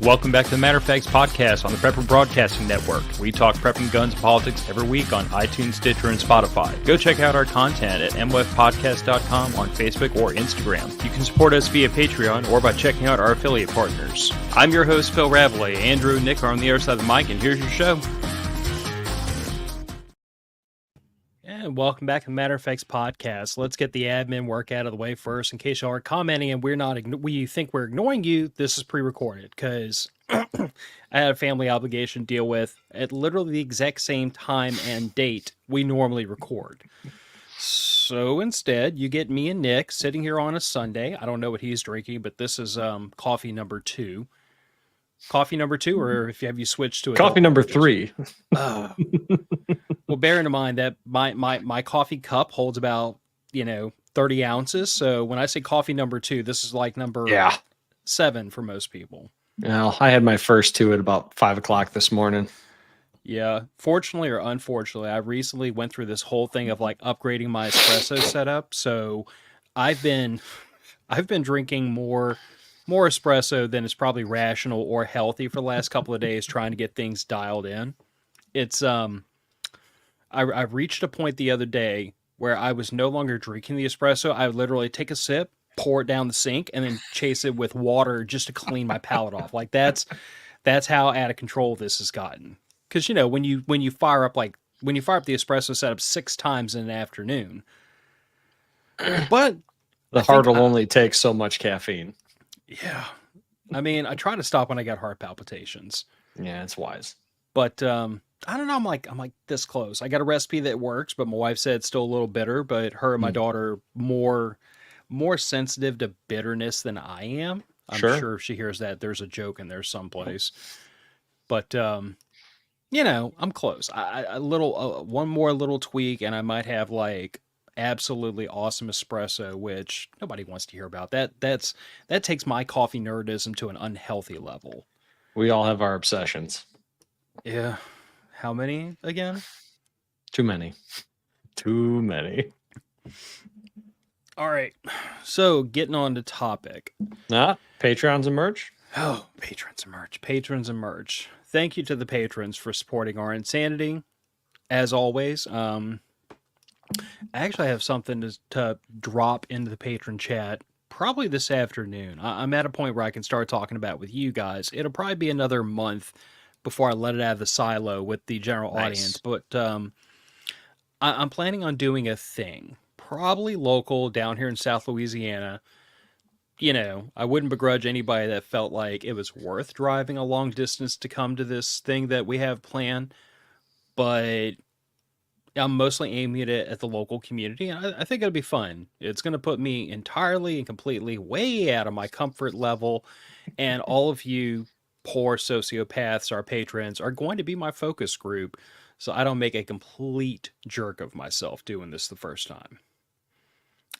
Welcome back to the Matter of Facts podcast on the Prepper Broadcasting Network. We talk prepping, guns, and politics every week on iTunes, Stitcher, and Spotify. Go check out our content at mwfpodcast.com on Facebook or Instagram. You can support us via Patreon or by checking out our affiliate partners. I'm your host, Phil Rabalais. Andrew and Nick are on the other side of the mic, and here's your show. And welcome back to the Matter of Facts podcast. Let's get the admin work out of the way first. In case y'all are commenting and we think we're ignoring you, this is pre-recorded because I had a family obligation to deal with at literally the exact same time and date we normally record. So instead, you get me and Nick sitting here on a Sunday. I don't know what he's drinking, but this is coffee number 2. Coffee number 2, or have you switched to coffee number 3? Well, bearing in mind that my coffee cup holds about 30 ounces. So when I say coffee number 2, this is like number 7 for most people. Well, I had my first 2 at about 5 o'clock this morning. Yeah, fortunately or unfortunately, I recently went through this whole thing of like upgrading my espresso setup. So I've been drinking more espresso than is probably rational or healthy for the last couple of days, trying to get things dialed in. It's I reached a point the other day where I was no longer drinking the espresso. I would literally take a sip, pour it down the sink, and then chase it with water just to clean my palate off. Like that's how out of control this has gotten. Because when you fire up the espresso setup 6 times in an afternoon, but the heart will only take so much caffeine. Yeah, I mean, I try to stop when I get heart palpitations. Yeah, it's wise. But I don't know. I'm like this close. I got a recipe that works, but my wife said it's still a little bitter. But her and my daughter more sensitive to bitterness than I am. I'm sure if she hears that, there's a joke in there someplace. But I'm close. One more little tweak, and I might have like absolutely awesome espresso, which nobody wants to hear about. That takes my coffee nerdism to an unhealthy level. We all have our obsessions. Yeah. How many again? Too many. All right. So getting on to topic. Patrons and merch. Oh, patrons and merch. Thank you to the patrons for supporting our insanity. As always, I actually have something to drop into the patron chat probably this afternoon. I'm at a point where I can start talking about it with you guys. It'll probably be another month before I let it out of the silo with the general audience. But I'm planning on doing a thing, probably local down here in South Louisiana. I wouldn't begrudge anybody that felt like it was worth driving a long distance to come to this thing that we have planned. But I'm mostly aiming it at the local community. And I think it'll be fun. It's going to put me entirely and completely way out of my comfort level. And all of you poor sociopaths, our patrons, are going to be my focus group, so I don't make a complete jerk of myself doing this the first time.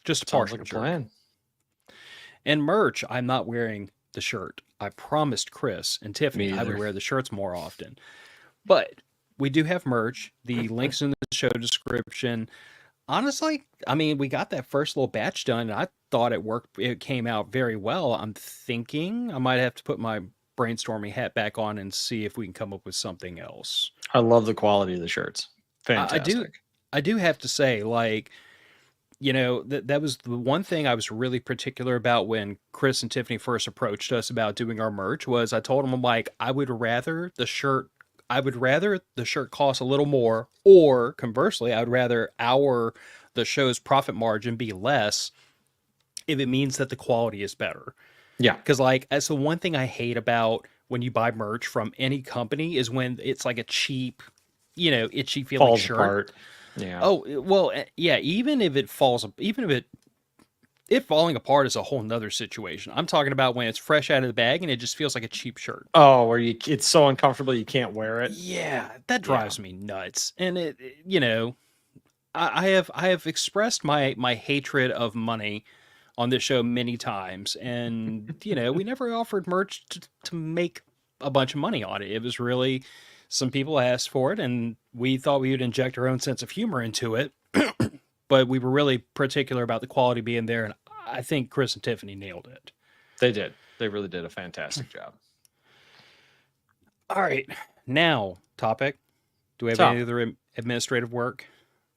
Just a partial jerk. Plan. And merch, I'm not wearing the shirt. I promised Chris and Tiffany I would wear the shirts more often. But we do have merch. The link's in the show description. Honestly, I mean, we got that first little batch done, and I thought it worked. It came out very well. I'm thinking I might have to put my brainstorming hat back on and see if we can come up with something else. I love the quality of the shirts. Fantastic. I do have to say, like, that was the one thing I was really particular about when Chris and Tiffany first approached us about doing our merch was I told them, I'm like, I would rather the shirt cost a little more, or conversely, I would rather the show's profit margin be less if it means that the quality is better. Yeah. Because, like, that's the one thing I hate about when you buy merch from any company is when it's like a cheap, itchy feeling falls shirt. Apart. Yeah. Oh, well, yeah, even if it falling apart is a whole nother situation. I'm talking about when it's fresh out of the bag and it just feels like a cheap shirt. Oh, where it's so uncomfortable you can't wear it. Yeah, that drives me nuts. And I have expressed my hatred of money on this show many times, and we never offered merch to make a bunch of money on it. It was really some people asked for it, and we thought we would inject our own sense of humor into it. But we were really particular about the quality being there, and I think Chris and Tiffany nailed it. They did. They really did a fantastic job. All right. Now, topic. Do we have any So, other administrative work?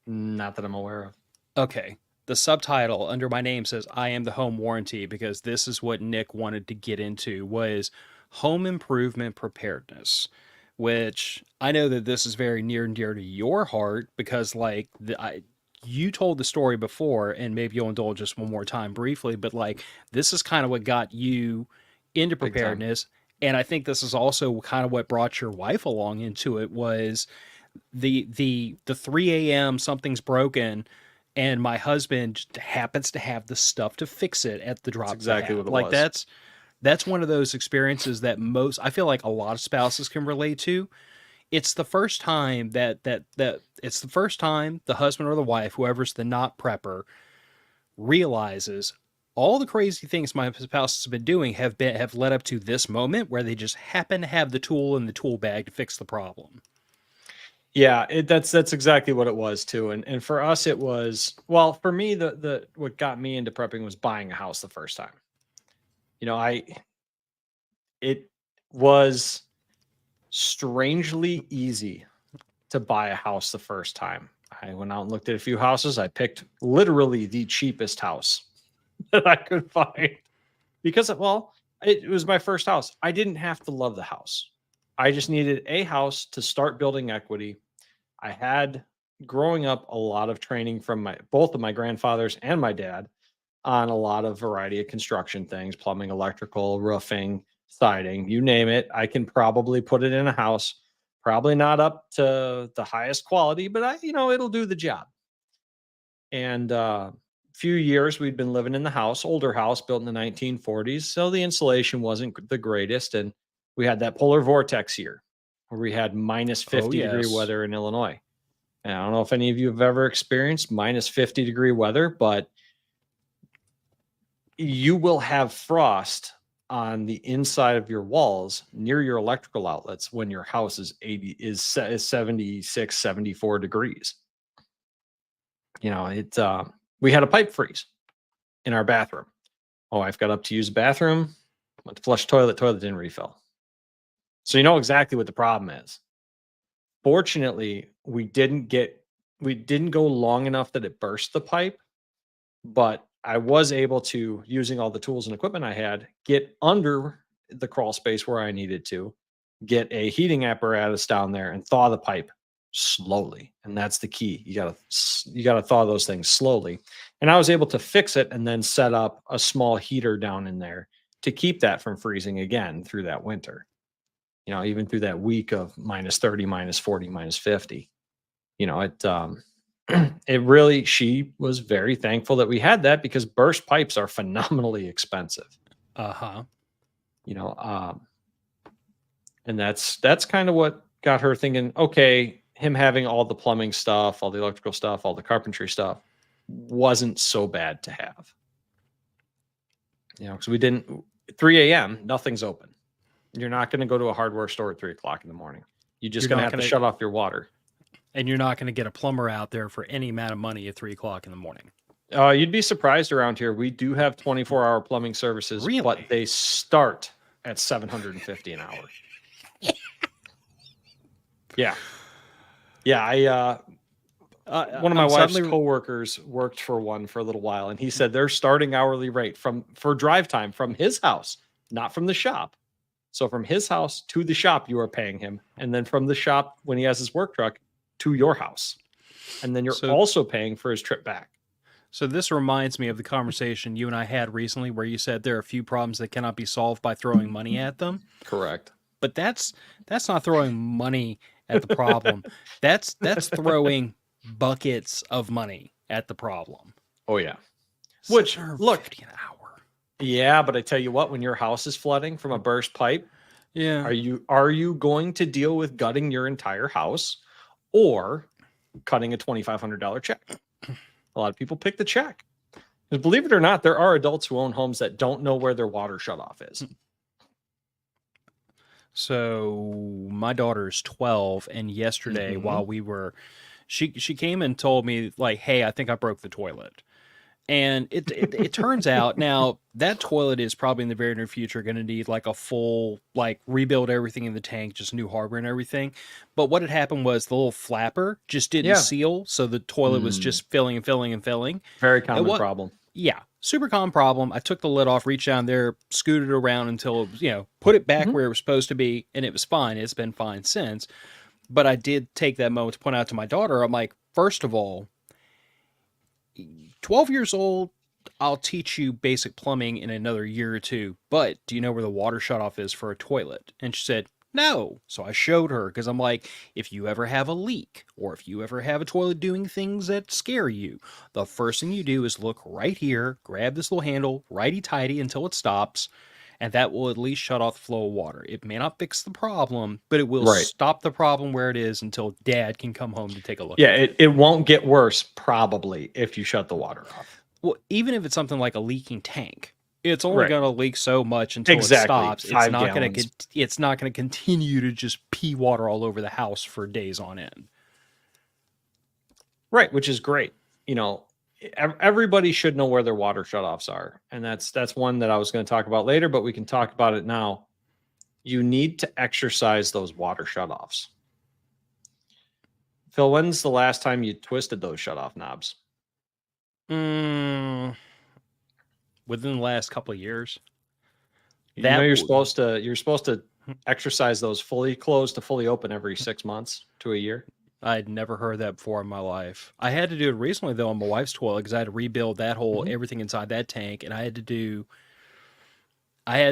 not that I'm aware of. Okay. The subtitle under my name says I am the home warranty because this is what Nick wanted to get into was home improvement preparedness, which I know that this is very near and dear to your heart because you told the story before and maybe you'll indulge us one more time briefly, but like this is kind of what got you into Big time. preparedness, and I think this is also kind of what brought your wife along into it was the 3 a.m. something's broken and my husband just happens to have the stuff to fix it at the That's drop of a exactly hat. what it Like was. that's one of those experiences that most I feel like a lot of spouses can relate to. It's the first time that it's the first time the husband or the wife, whoever's the not prepper, realizes all the crazy things my spouse has been doing have led up to this moment where they just happen to have the tool in the tool bag to fix the problem. Yeah, that's exactly what it was too. And for us, it was well for me. The what got me into prepping was buying a house the first time. You know, I it was strangely easy to buy a house the first time. I went out and looked at a few houses. I picked literally the cheapest house that I could find because, well, it was my first house. I didn't have to love the house. I just needed a house to start building equity. I had growing up a lot of training from my both of my grandfathers and my dad on a lot of variety of construction things, plumbing, electrical, roofing, siding, you name it. I can probably put it in a house. Probably not up to the highest quality, but it'll do the job. And few years we'd been living in the house, older house built in the 1940s, so the insulation wasn't the greatest, and we had that polar vortex year where we had minus Oh 50-degree yes. weather in Illinois. And I don't know if any of you have ever experienced minus 50-degree weather, but you will have frost on the inside of your walls near your electrical outlets when your house is 76, 74 degrees. We had a pipe freeze in our bathroom. My wife got up to use the bathroom, went to flush toilet didn't refill. So you know exactly what the problem is. Fortunately, we didn't go long enough that it burst the pipe, but I was able to, using all the tools and equipment I had, get under the crawl space where I needed to, get a heating apparatus down there and thaw the pipe slowly. And that's the key. You gotta thaw those things slowly. And I was able to fix it and then set up a small heater down in there to keep that from freezing again through that winter. Even through that week of minus 30, minus 40, minus 50. It really, she was very thankful that we had that because burst pipes are phenomenally expensive. Uh-huh. you know um and that's kind of what got her thinking, okay, him having all the plumbing stuff, all the electrical stuff, all the carpentry stuff wasn't so bad to have. Because we didn't 3 a.m. nothing's open. You're not going to go to a hardware store at 3 o'clock in the morning. You're just You're going to not have to gonna shut off your water. and you're not gonna get a plumber out there for any amount of money at 3 o'clock in the morning. You'd be surprised around here. We do have 24-hour plumbing services, Really? but they start at $750 an hour. Yeah. Yeah. One of my I'm wife's suddenly coworkers worked for one for a little while, and he said their starting hourly rate for drive time from his house, not from the shop. So from his house to the shop, you are paying him, and then from the shop when he has his work truck to your house, and then you're so also paying for his trip back. so this reminds me of the conversation you and I had recently where you said there are a few problems that cannot be solved by throwing money at them. Correct. But that's not throwing money at the problem. That's throwing buckets of money at the problem. Oh yeah. Which look, 50 an hour. yeah, but I tell you what, when your house is flooding from a burst pipe, Yeah. are you going to deal with gutting your entire house or cutting a $2,500 check? A lot of people pick the check. Because believe it or not, there are adults who own homes that don't know where their water shutoff is. So my daughter's 12, and yesterday Mhm. while we were she came and told me like, "Hey, I think I broke the toilet." And it turns out now that toilet is probably in the very near future going to need like a full, like, rebuild everything in the tank, just new hardware and everything. But what had happened was the little flapper just didn't Yeah. seal, so the toilet was just filling and filling and filling. Very It common was, problem. yeah, super common problem. I took the lid off, reached down there, scooted around until it was, put it back where it was supposed to be, and it was fine. It's been fine since. But I did take that moment to point out to my daughter, I'm like, first of all, 12 years old, I'll teach you basic plumbing in another year or two, but do you know where the water shutoff is for a toilet? And she said, no. So I showed her because I'm like, if you ever have a leak or if you ever have a toilet doing things that scare you, the first thing you do is look right here, grab this little handle, righty tighty until it stops, and that will at least shut off the flow of water. It may not fix the problem, but it will Right. stop the problem where it is until dad can come home to take a look Yeah, at it. it won't get worse probably if you shut the water off. Well, even if it's something like a leaking tank, it's only Right. going to leak so much until Exactly. it stops. 5 gallons. It's not going to continue to just pee water all over the house for days on end. Right, which is great. Everybody should know where their water shutoffs are, and that's one that I was going to talk about later, but we can talk about it now. You need to exercise those water shutoffs. Phil, when's the last time you twisted those shutoff knobs? Within the last couple of years. You're supposed to exercise those fully closed to fully open every 6 months to a year. I'd never heard that before in my life. I had to do it recently though on my wife's toilet because I had to rebuild that whole everything inside that tank, and I had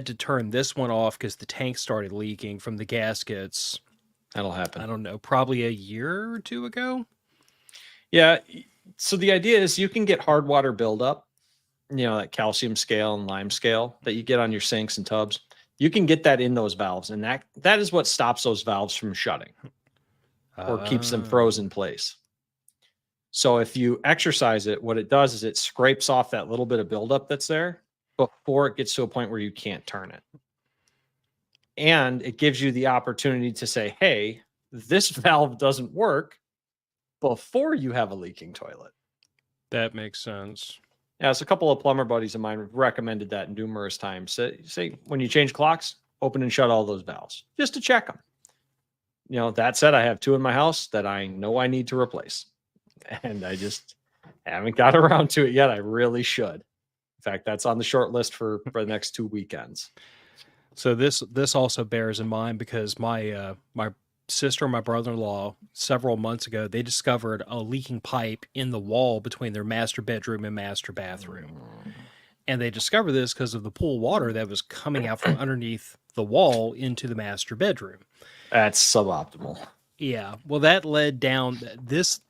to turn this one off because the tank started leaking from the gaskets. That'll happen. I don't know, probably a year or two ago. Yeah. So the idea is you can get hard water buildup, that calcium scale and lime scale that you get on your sinks and tubs. You can get that in those valves, and that is what stops those valves from shutting or keeps them frozen in place. So if you exercise it, what it does is it scrapes off that little bit of buildup that's there before it gets to a point where you can't turn it. And it gives you the opportunity to say, hey, this valve doesn't work before you have a leaking toilet. That makes sense. Yeah, so a couple of plumber buddies of mine have recommended that numerous times. Say when you change clocks, open and shut all those valves just to check them. That said, I have 2 in my house that I know I need to replace, and I just haven't got around to it yet. I really should. In fact, that's on the short list for the next 2 weekends. So this also bears in mind because my sister and my brother-in-law several months ago, they discovered a leaking pipe in the wall between their master bedroom and master bathroom. And they discovered this because of the pool water that was coming out from underneath the wall into the master bedroom. That's suboptimal. Yeah. Well, that led down this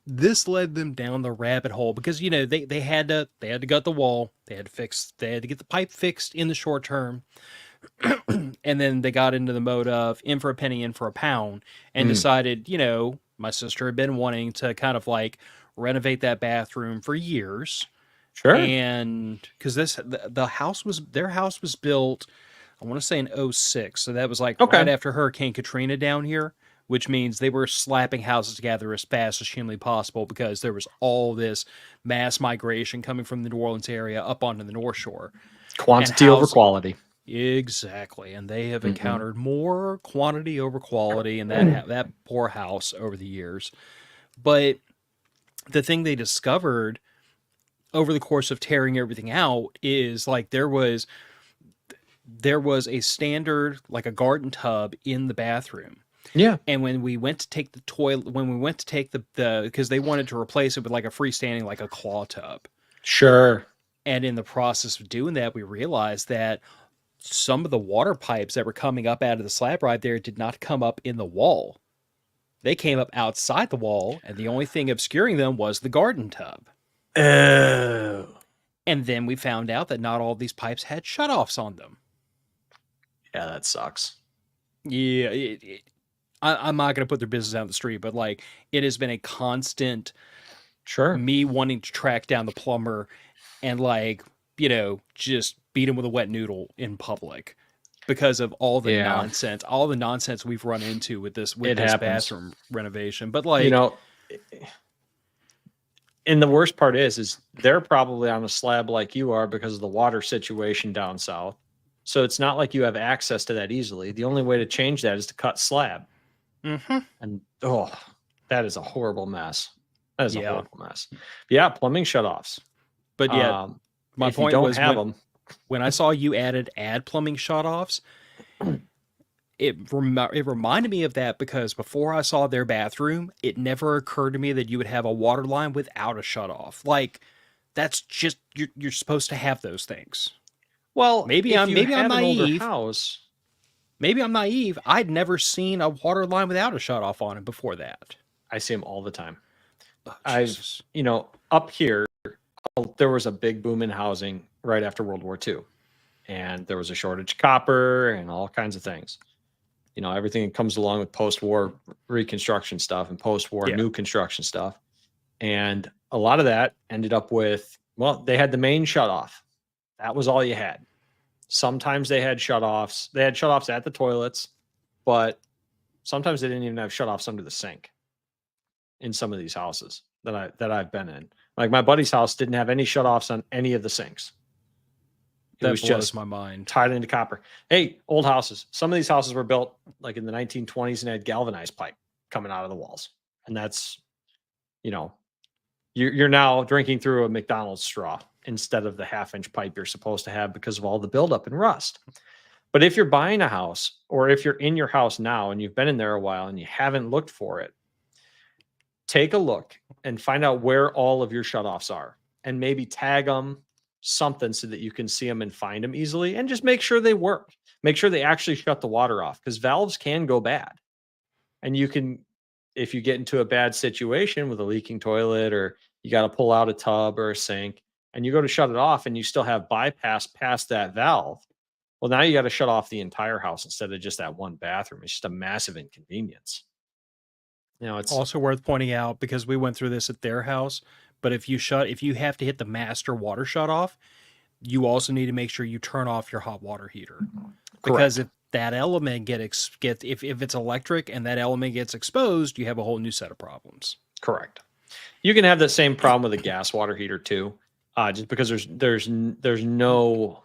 led them down the rabbit hole because they had to gut the wall. They had to get the pipe fixed in the short term. And then they got into the mode of in for a penny, in for a pound, and decided, my sister had been wanting to kind of like renovate that bathroom for years. Sure. And because their house was built, I want to say in 2006. So that was like right after Hurricane Katrina down here, which means they were slapping houses together as fast as humanly possible because there was all this mass migration coming from the New Orleans area up onto the North Shore. Quantity over quality. Exactly. And they have encountered more quantity over quality in that poor house over the years. But the thing they discovered over the course of tearing everything out is like there was a standard, like a garden tub in the bathroom. Yeah. And when we went to take the toilet, because they wanted to replace it with like a freestanding, like a claw tub. Sure. And in the process of doing that, we realized that some of the water pipes that were coming up out of the slab right there did not come up in the wall. They came up outside the wall, and the only thing obscuring them was the garden tub. Oh. And then we found out that not all of these pipes had shutoffs on them. Yeah, that sucks. Yeah, I'm not going to put their business out in the street, but like it has been a constant me wanting to track down the plumber and like, just beat him with a wet noodle in public because of all the nonsense we've run into with this bathroom renovation. But like, And the worst part is they're probably on a slab like you are because of the water situation down south. So it's not like you have access to that easily. The only way to change that is to cut slab. Mm-hmm. And that is a horrible mess. That is a Yeah. horrible mess. Yeah, plumbing shutoffs. But yeah, my if you point don't was have them, when I saw you add plumbing shutoffs, it reminded me of that because before I saw their bathroom, it never occurred to me that you would have a water line without a shutoff. Like that's just you're supposed to have those things. well, Maybe if I'm you maybe I'm have an older naive. house, Maybe I'm naive. I'd never seen a water line without a shutoff on it before that. I see them all the time. Oh, I've, Jesus. up here, there was a big boom in housing right after World War II, and there was a shortage of copper and all kinds of things. Everything that comes along with post-war reconstruction stuff and post-war Yeah. new construction stuff. And a lot of that ended up with, well, they had the main shutoff. That was all you had. Sometimes they had shutoffs. They had shutoffs at the toilets, but sometimes they didn't even have shutoffs under the sink in some of these houses that I've been in. Like my buddy's house didn't have any shutoffs on any of the sinks. It That was blows just my mind. tied into copper. Hey, old houses. Some of these houses were built like in the 1920s and had galvanized pipe coming out of the walls. And that's, you're now drinking through a McDonald's straw instead of the half-inch pipe you're supposed to have because of all the buildup and rust. But if you're buying a house or if you're in your house now and you've been in there a while and you haven't looked for it, take a look and find out where all of your shutoffs are and maybe tag them something so that you can see them and find them easily, and just make sure they work. Make sure they actually shut the water off, because valves can go bad. And you can, if you get into a bad situation with a leaking toilet or you got to pull out a tub or a sink and you go to shut it off and you still have bypass past that valve, well, now you got to shut off the entire house instead of just that one bathroom. It's just a massive inconvenience. It's Also worth pointing out because we went through this at their house, but if you have to hit the master water shut off, you also need to make sure you turn off your hot water heater. Because if that element gets if it's electric and that element gets exposed, you have a whole new set of problems. Correct. You can have the same problem with a gas water heater too, just because there's no,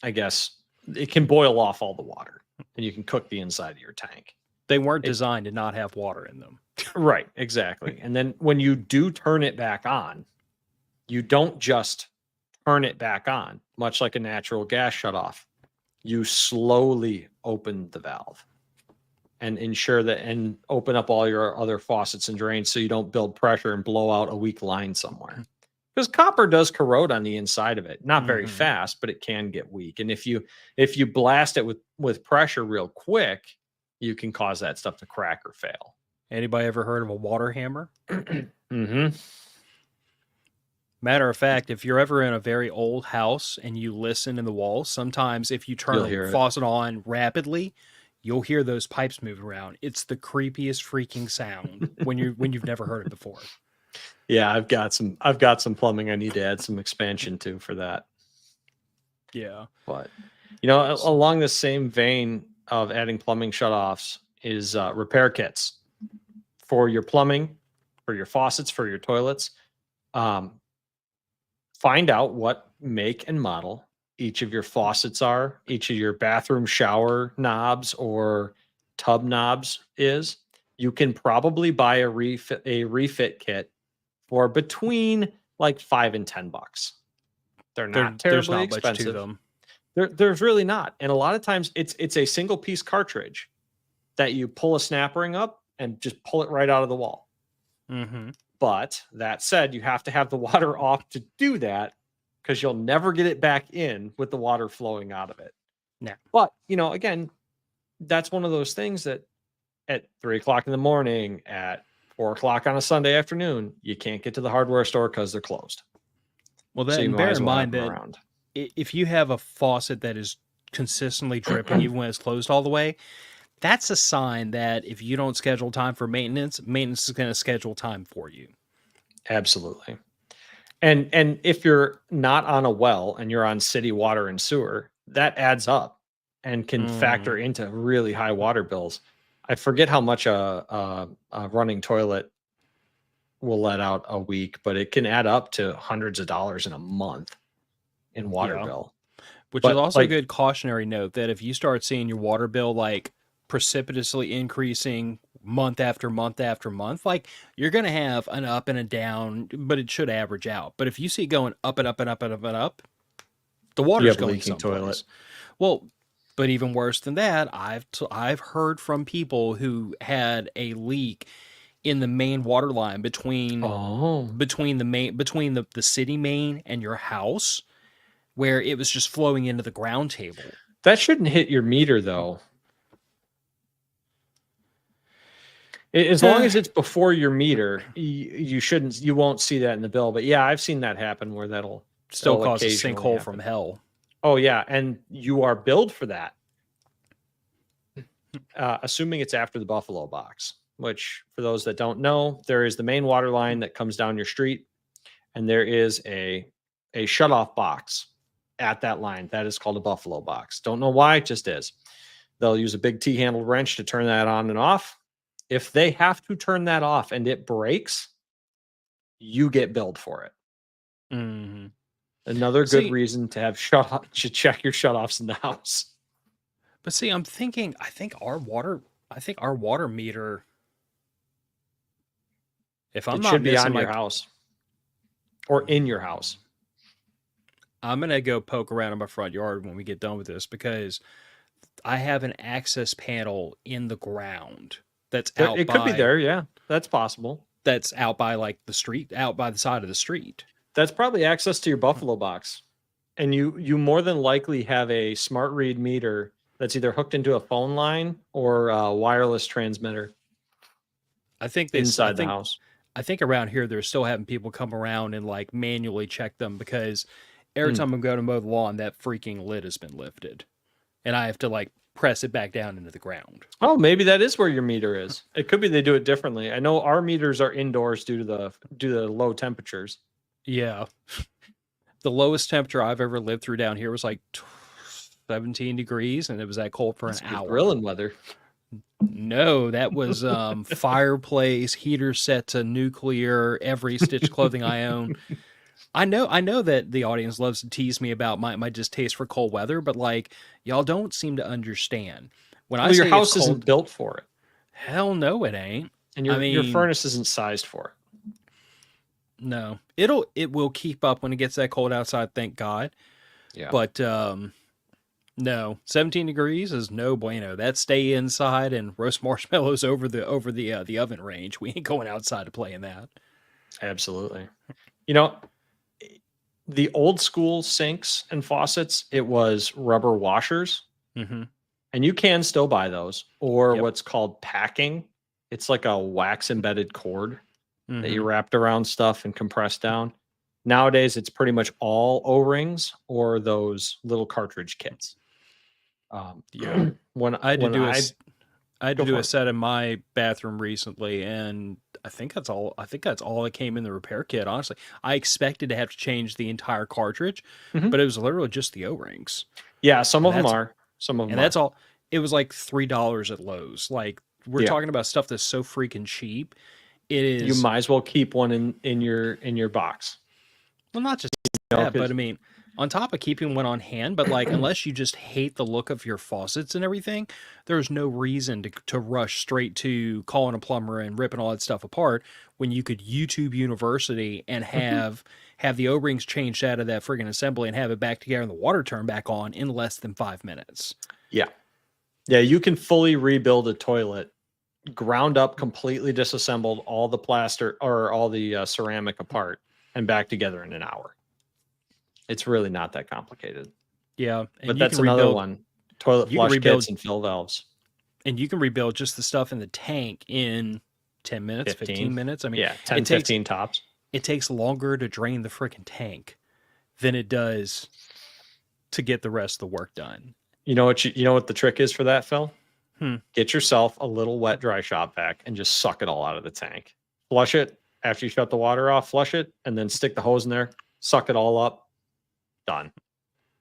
I guess it can boil off all the water and you can cook the inside of your tank. They weren't designed to not have water in them. Right, exactly. And then when you do turn it back on, you don't just turn it back on, much like a natural gas shutoff. You slowly open the valve and ensure that, and open up all your other faucets and drains so you don't build pressure and blow out a weak line somewhere. Because copper does corrode on the inside of it, not very fast, but it can get weak. And if you blast it with pressure real quick, you can cause that stuff to crack or fail. Anybody ever heard of a water hammer? Mm-hmm. Matter of fact, if you're ever in a very old house and you listen in the walls, sometimes if you turn the faucet on rapidly, you'll hear those pipes move around. It's the creepiest freaking sound when you've never heard it before. Yeah, I've got some plumbing I need to add some expansion to for that. Yeah. But along the same vein of adding plumbing shutoffs is repair kits for your plumbing, for your faucets, for your toilets. Find out what make and model each of your faucets are, each of your bathroom shower knobs or tub knobs is. You can probably buy a refit kit for between like $5 and $10. They're not terribly expensive. Much to them. There's really not. And a lot of times it's a single piece cartridge that you pull a snap ring up and just pull it right out of the wall. Mm-hmm. But that said, you have to have the water off to do that, because you'll never get it back in with the water flowing out of it. Yeah. But, again, that's one of those things that at 3:00 in the morning, at 4:00 on a Sunday afternoon, you can't get to the hardware store because they're closed. Well, bear in mind that if you have a faucet that is consistently dripping, even when it's closed all the way, that's a sign that if you don't schedule time for maintenance is going to schedule time for you. Absolutely. And if you're not on a well and you're on city water and sewer, that adds up and can factor into really high water bills. I forget how much a running toilet will let out a week, but it can add up to hundreds of dollars in a month in water Yeah. bill. Which is But also a good cautionary note that if you start seeing your water bill like precipitously increasing month after month after month, like you're going to have an up and a down, but it should average out. But if you see it going up and up and up and up and up, the you water's have a going leaking someplace. toilet. Well, but even worse than that, I've heard from people who had a leak in the main water line between Oh, the city main and your house, where it was just flowing into the ground table. that shouldn't hit your meter though. As long as it's before your meter, you won't see that in the bill. But yeah, I've seen that happen where that'll Still cause a occasionally sinkhole happen. from hell. Oh yeah, and you are billed for that, assuming it's after the Buffalo box. Which, for those that don't know, there is the main water line that comes down your street, and there is a shutoff box at that line. That is called a Buffalo box. Don't know why, it just is. They'll use a big T-handled wrench to turn that on and off. If they have to turn that off and it breaks, you get billed for it. Mm-hmm. Another good reason to have to check your shutoffs in the house. But see, I'm thinking, I think our water meter, if I'm It not should be missing on your house or in your house. I'm gonna go poke around in my front yard when we get done with this, because I have an access panel in the ground that's out It could be there, yeah. That's possible. That's out by like the street, out by the side of the street. That's probably access to your Buffalo box. And you more than likely have a smart read meter that's either hooked into a phone line or a wireless transmitter. I think inside the house. I think around here they're still having people come around and like manually check them, because every time I'm going to mow the lawn, that freaking lid has been lifted, and I have to like press it back down into the ground. Oh, maybe that is where your meter is. It could be they do it differently. I know our meters are indoors due to the low temperatures. Yeah. The lowest temperature I've ever lived through down here was like 17 degrees, and it was that cold for an hour. Grilling weather. No, that was fireplace, heater set to nuclear, every stitch of clothing I own. I know that the audience loves to tease me about my distaste for cold weather, but like y'all don't seem to understand. When I say your house it's cold, isn't built for it. Hell no, it ain't. And your furnace isn't sized for it. No. It will keep up when it gets that cold outside, thank God. Yeah. But no, 17 degrees is no bueno. That's stay inside and roast marshmallows over the oven range. We ain't going outside to play in that. Absolutely. You know, the old school sinks and faucets, it was rubber washers. Mm-hmm. And you can still buy those, or what's called packing. It's like a wax embedded cord that you wrapped around stuff and compressed down. Nowadays, it's pretty much all O-rings or those little cartridge kits. When I had to do a set in my bathroom recently, and I think that's all that came in the repair kit. Honestly, I expected to have to change the entire cartridge, but it was literally just the O-rings. Yeah, some of them are. That's all. It was like $3 at Lowe's. Like, we're talking about stuff that's so freaking cheap. It is. You might as well keep one in your box. Well, not just that, but I mean, on top of keeping one on hand, but like, unless you just hate the look of your faucets and everything, there's no reason to rush straight to calling a plumber and ripping all that stuff apart when you could YouTube University and have the O-rings changed out of that friggin' assembly and have it back together and the water turned back on in less than 5 minutes. Yeah. Yeah, you can fully rebuild a toilet, ground up, completely disassembled, all the plaster or all the ceramic apart and back together in an hour. It's really not that complicated. Yeah. But that's another one. Toilet flush kits and fill valves. And you can rebuild just the stuff in the tank in 10 minutes, 15 minutes. I mean, 10, 15 tops. It takes longer to drain the freaking tank than it does to get the rest of the work done. You know what the trick is for that, Phil? Get yourself a little wet dry shop vac and just suck it all out of the tank. Flush it after you shut the water off, flush it, and then stick the hose in there, suck it all up. Done.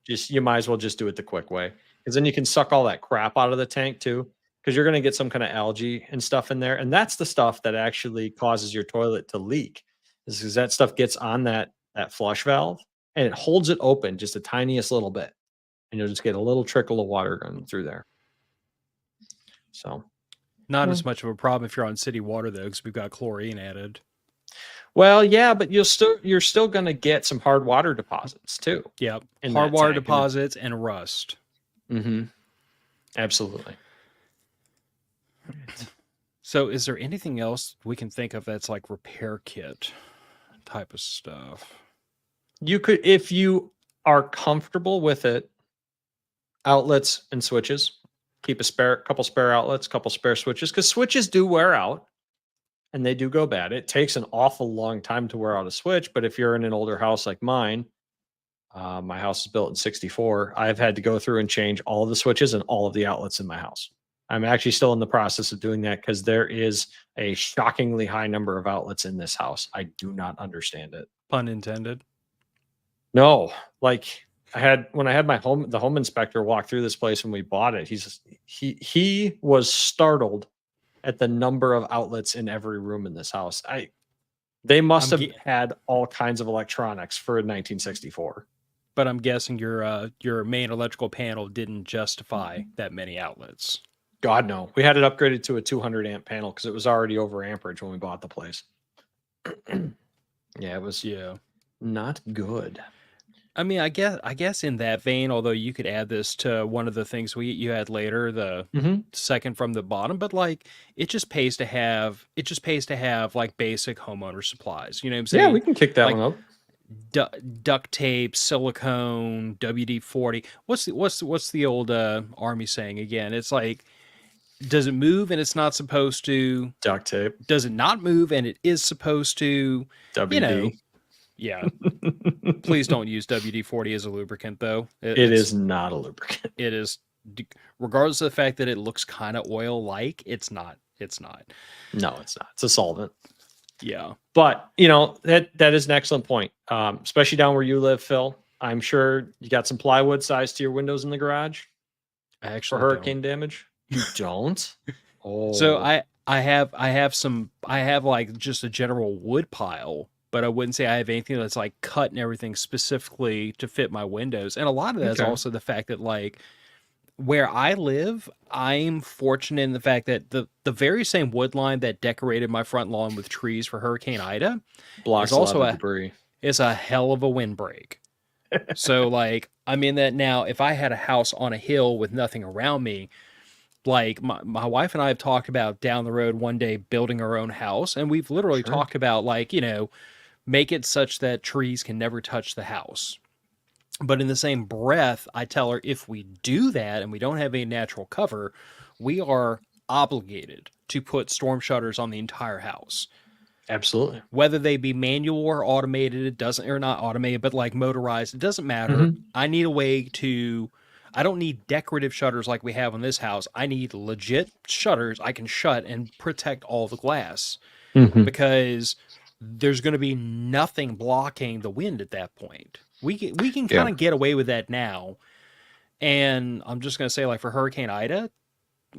You might as well just do it the quick way, because then you can suck all that crap out of the tank too. because you're going to get some kind of algae and stuff in there. And that's the stuff that actually causes your toilet to leak, is because that stuff gets on that flush valve and it holds it open just the tiniest little bit. And you'll just get a little trickle of water going through there. So, Not yeah. as much of a problem if you're on city water though, because we've got chlorine added. Well, yeah, but you're still going to get some hard water deposits too. Yep. in Hard that water tank. deposits and rust. Mm-hmm. Absolutely. So is there anything else we can think of that's like repair kit type of stuff? You could, if you are comfortable with it, outlets and switches. Keep a couple spare outlets, couple spare switches, because switches do wear out and they do go bad. It takes an awful long time to wear out a switch, but if you're in an older house like mine, my house is built in 64. I've had to go through and change all of the switches and all of the outlets in my house. I'm actually still in the process of doing that because there is a shockingly high number of outlets in this house. I do not understand it. Pun intended. No, like when I had the home inspector walk through this place when we bought it, he was startled at the number of outlets in every room in this house. They must have had all kinds of electronics for 1964. But I'm guessing your main electrical panel didn't justify that many outlets. God, no. We had it upgraded to a 200 amp panel because it was already over amperage when we bought the place. Yeah, it was not good. I mean, I guess in that vein, although you could add this to one of the things you had later, the second from the bottom, but like it just pays to have like basic homeowner supplies. You know what I'm saying? Yeah, we can kick that like, one up. Duct tape, silicone, WD-40. What's the old army saying again? It's like, does it move and it's not supposed to? Duct tape. Does it not move and it is supposed to? WD. You know, yeah. Please don't use WD-40 as a lubricant, though. It is not a lubricant. It is, regardless of the fact that it looks kind of oil-like, it's not. It's not. No, it's not. It's a solvent. Yeah. But, that is an excellent point, especially down where you live, Phil. I'm sure you got some plywood size to your windows in the garage for hurricane damage. You don't? Oh. So I have like just a general wood pile, but I wouldn't say I have anything that's like cut and everything specifically to fit my windows. And a lot of that is also the fact that like where I live, I'm fortunate in the fact that the very same wood line that decorated my front lawn with trees for Hurricane Ida blocks also debris. It's a hell of a windbreak. So like I'm in that now. If I had a house on a hill with nothing around me, like my wife and I have talked about down the road one day building our own house, and we've literally talked about like, make it such that trees can never touch the house. But in the same breath, I tell her if we do that and we don't have any natural cover, we are obligated to put storm shutters on the entire house. Absolutely. Whether they be manual or automated, it doesn't, or not automated, but like motorized, it doesn't matter. I need a way to, I don't need decorative shutters like we have on this house. I need legit shutters I can shut and protect all the glass because there's going to be nothing blocking the wind at that point. We can kind of get away with that now. And I'm just going to say, like for Hurricane Ida,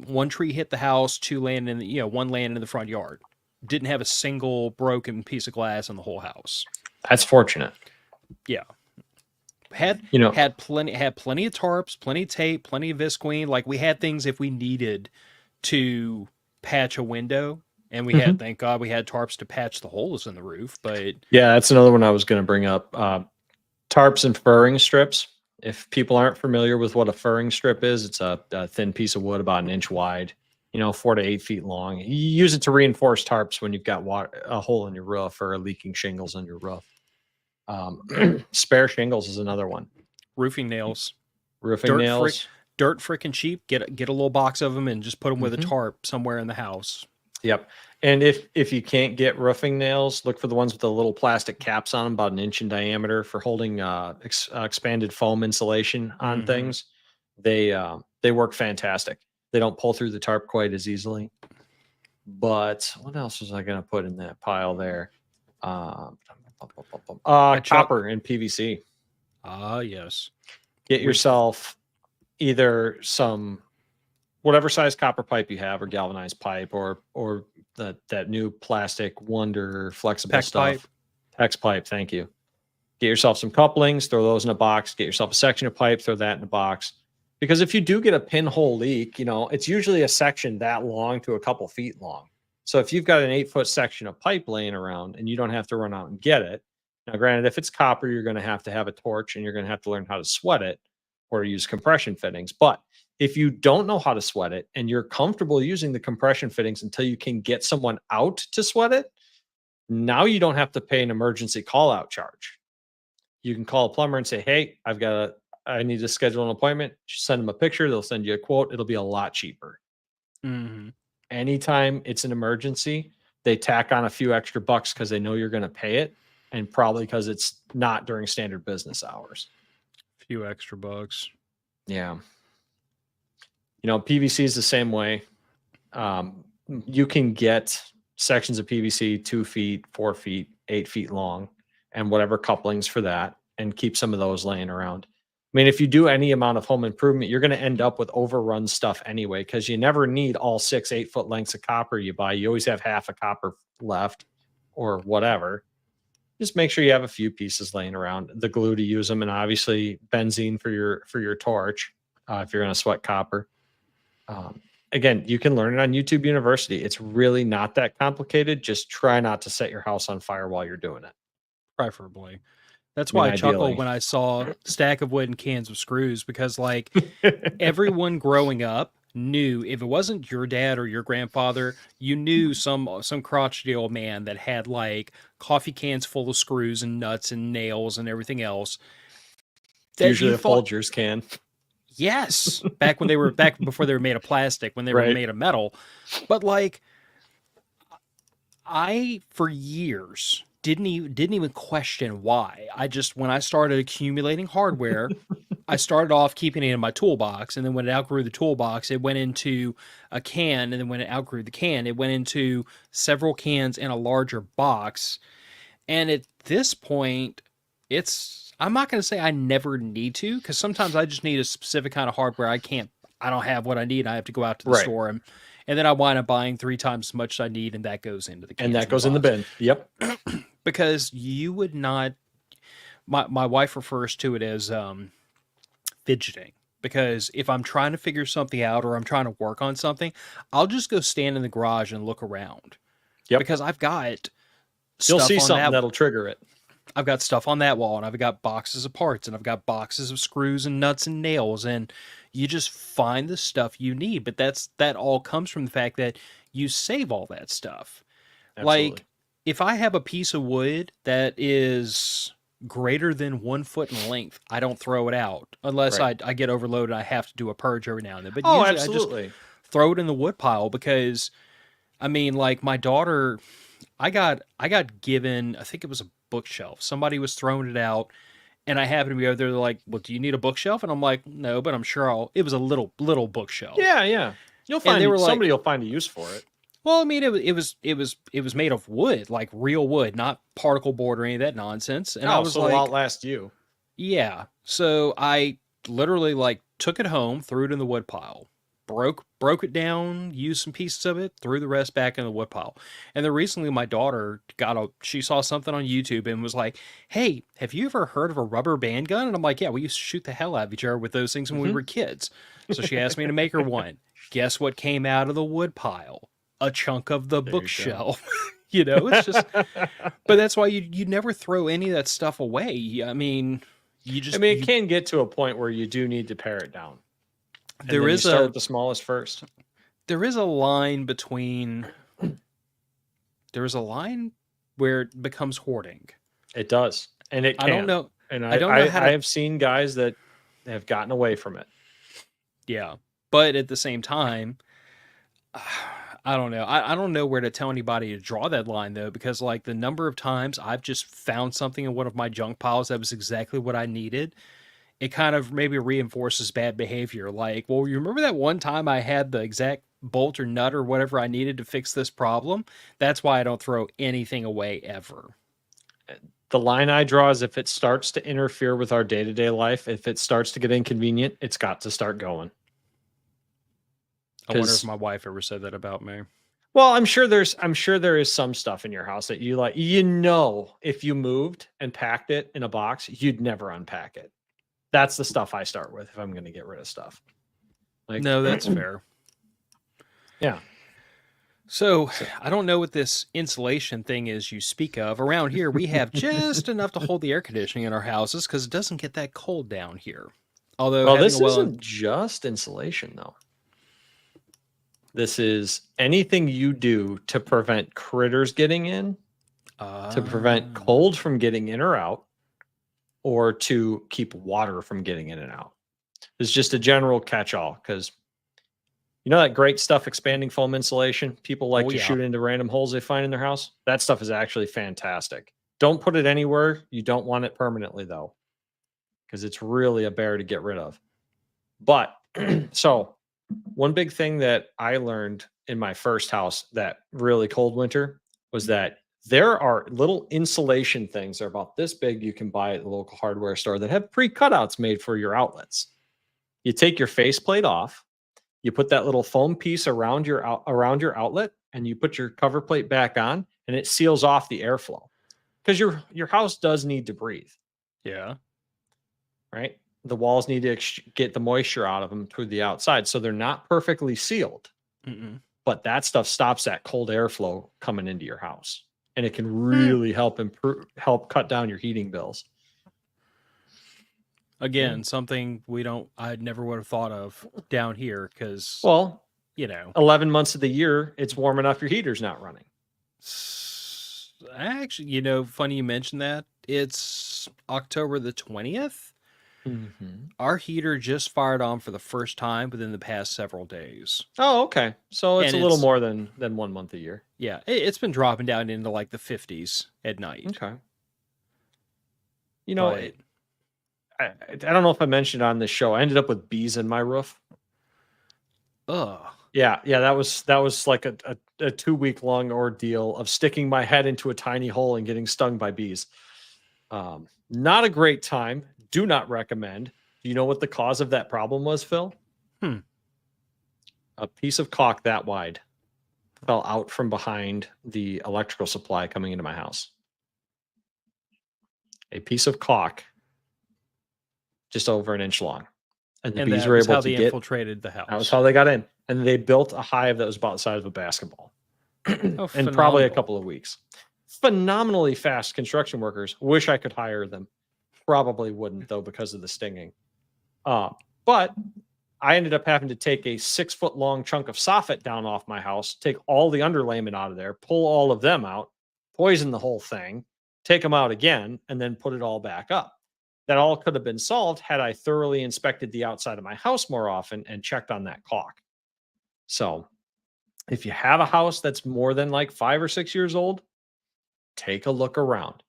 one tree hit the house, one landed in the front yard. Didn't have a single broken piece of glass in the whole house. That's fortunate. Yeah. Had plenty of tarps, plenty of tape, plenty of visqueen. Like we had things if we needed to patch a window, and we had, thank God, we had tarps to patch the holes in the roof. But yeah, that's another one I was going to bring up. Tarps and furring strips. If people aren't familiar with what a furring strip is, it's a thin piece of wood about 1 inch wide, 4 to 8 feet long. You use it to reinforce tarps when you've got a hole in your roof or leaking shingles on your roof. Spare shingles is another one. Roofing nails. Dirt freaking cheap. Get a little box of them and just put them with a tarp somewhere in the house. Yep. And if you can't get roofing nails, look for the ones with the little plastic caps on them, about 1 inch in diameter, for holding expanded foam insulation on things. They work fantastic. They don't pull through the tarp quite as easily. But what else was I going to put in that pile there? Copper and PVC. Yes. Get yourself either some whatever size copper pipe you have, or galvanized pipe, or that new plastic Wonder flexible PEX pipe. stuff. PEX pipe, thank you. Get yourself some couplings, throw those in a box. Get yourself a section of pipe, throw that in a box. Because if you do get a pinhole leak, it's usually a section that long to a couple feet long. So if you've got an 8-foot section of pipe laying around and you don't have to run out and get it. Now, granted, if it's copper, you're going to have a torch and you're going to have to learn how to sweat it or use compression fittings. But if you don't know how to sweat it and you're comfortable using the compression fittings until you can get someone out to sweat it, now you don't have to pay an emergency call out charge. You can call a plumber and say, hey, I need to schedule an appointment. Send them a picture. They'll send you a quote. It'll be a lot cheaper. Mm-hmm. Anytime it's an emergency, they tack on a few extra bucks because they know you're going to pay it, and probably because it's not during standard business hours. Few extra bucks. Yeah. PVC is the same way. You can get sections of PVC 2 feet, 4 feet, 8 feet long, and whatever couplings for that, and keep some of those laying around. I mean, if you do any amount of home improvement, you're going to end up with overrun stuff anyway, because you never need all 6-8 foot lengths of copper you buy. You always have half a copper left or whatever. Just make sure you have a few pieces laying around, the glue to use them, and obviously benzene for your torch if you're going to sweat copper. Again, you can learn it on YouTube University. It's really not that complicated. Just try not to set your house on fire while you're doing it. Preferably. That's why I ideally. chuckled when I saw stack of wood and cans of screws, because like everyone growing up knew, if it wasn't your dad or your grandfather, you knew some crotchety old man that had like coffee cans full of screws and nuts and nails and everything else. Usually a Folgers can. Yes, back before they were made of plastic, when they were made of metal. But like, I for years didn't even question why. When I started accumulating hardware, I started off keeping it in my toolbox, and then when it outgrew the toolbox, it went into a can, and then when it outgrew the can, it went into several cans in a larger box. And at this point, I'm not going to say I never need to, because sometimes I just need a specific kind of hardware. I don't have what I need. I have to go out to the store, and then I wind up buying 3 times as much as I need, and that goes into the cans. And that goes in the bin. Yep. Because you would not, my wife refers to it as fidgeting. Because if I'm trying to figure something out or I'm trying to work on something, I'll just go stand in the garage and look around. Yep. Because I've got You'll see something that'll trigger it. I've got stuff on that wall, and I've got boxes of parts, and I've got boxes of screws and nuts and nails, and you just find the stuff you need. But that all comes from the fact that you save all that stuff. Absolutely. Like, if I have a piece of wood that is greater than 1 foot in length, I don't throw it out unless I get overloaded. I have to do a purge every now and then. But usually absolutely. I just throw it in the wood pile, because, I mean, like my daughter, I got given, I think it was a bookshelf. Somebody was throwing it out, and I happened to be over there. They're like, well, do you need a bookshelf? And I'm like, no, but I'm sure it was a little bookshelf. Yeah. You'll find somebody will find a use for it. Well, I mean, it was made of wood, like real wood, not particle board or any of that nonsense. And I was so like, it'll outlast you. Yeah. So I literally like took it home, threw it in the wood pile, broke it down, used some pieces of it, threw the rest back in the wood pile. And then recently my daughter she saw something on YouTube and was like, hey, have you ever heard of a rubber band gun? And I'm like, yeah, we used to shoot the hell out of each other with those things when we were kids. So she asked me to make her one. Guess what came out of the wood pile? A chunk of the bookshelf. It's just, but that's why you never throw any of that stuff away. I mean, it can get to a point where you do need to pare it down. Start with the smallest first. There is a line where it becomes hoarding. It does. And it can. I don't know. And I have seen guys that have gotten away from it. Yeah. But at the same time, I don't know. I don't know where to tell anybody to draw that line, though, because like the number of times I've just found something in one of my junk piles that was exactly what I needed, it kind of maybe reinforces bad behavior. Like, well, you remember that one time I had the exact bolt or nut or whatever I needed to fix this problem? That's why I don't throw anything away ever. The line I draw is if it starts to interfere with our day-to-day life, if it starts to get inconvenient, it's got to start going. I wonder if Because my wife ever said that about me. well, I'm sure there is some stuff in your house that you like, if you moved and packed it in a box, you'd never unpack it. That's the stuff I start with if I'm going to get rid of stuff. Like, No, that's fair. yeah. So, So, I don't know what this insulation thing is you speak of. Around here, we have just enough to hold the air conditioning in our houses because it doesn't get that cold down here. Although well, having a this well, isn't just insulation though. This is anything you do to prevent critters getting in, to prevent cold from getting in or out, or to keep water from getting in and out. It's just a general catch-all because you know that great stuff, expanding foam insulation? People like to yeah. shoot into random holes they find in their house. That stuff is actually fantastic. Don't put it anywhere. You don't want it permanently, though, because it's really a bear to get rid of. But so, one big thing that I learned in my first house that really cold winter was that there are little insulation things. They're about this big you can buy at the local hardware store that have pre-cutouts made for your outlets. You take your faceplate off, you put that little foam piece around your outlet, and you put your cover plate back on, and it seals off the airflow because your house does need to breathe, Yeah. right? The walls need to get the moisture out of them through the outside, so they're not perfectly sealed. But that stuff stops that cold airflow coming into your house, and it can really help cut down your heating bills. Again, something I never would have thought of down here because, well, 11 months of the year, it's warm enough your heater's not running. Actually, funny you mentioned that. It's October the 20th. Our heater just fired on for the first time within the past several days. Oh, okay. So it's a little more than 1 month a year. Yeah, it's been dropping down into like the 50s at night. Okay. I don't know if I mentioned on this show, I ended up with bees in my roof. Ugh. Yeah. That was like a 2-week long ordeal of sticking my head into a tiny hole and getting stung by bees. Not a great time. Do not recommend. Do you know what the cause of that problem was, Phil? A piece of caulk that wide fell out from behind the electrical supply coming into my house. A piece of caulk just over an inch long. And the bees were able to infiltrated the house. That was how they got in. And they built a hive that was about the size of a basketball. In probably a couple of weeks. Phenomenally fast construction workers. Wish I could hire them. Probably wouldn't, though, because of the stinging. But I ended up having to take a 6-foot long chunk of soffit down off my house, take all the underlayment out of there, pull all of them out, poison the whole thing, take them out again, and then put it all back up. That all could have been solved had I thoroughly inspected the outside of my house more often and checked on that caulk. So if you have a house that's more than like 5 or 6 years old, take a look around.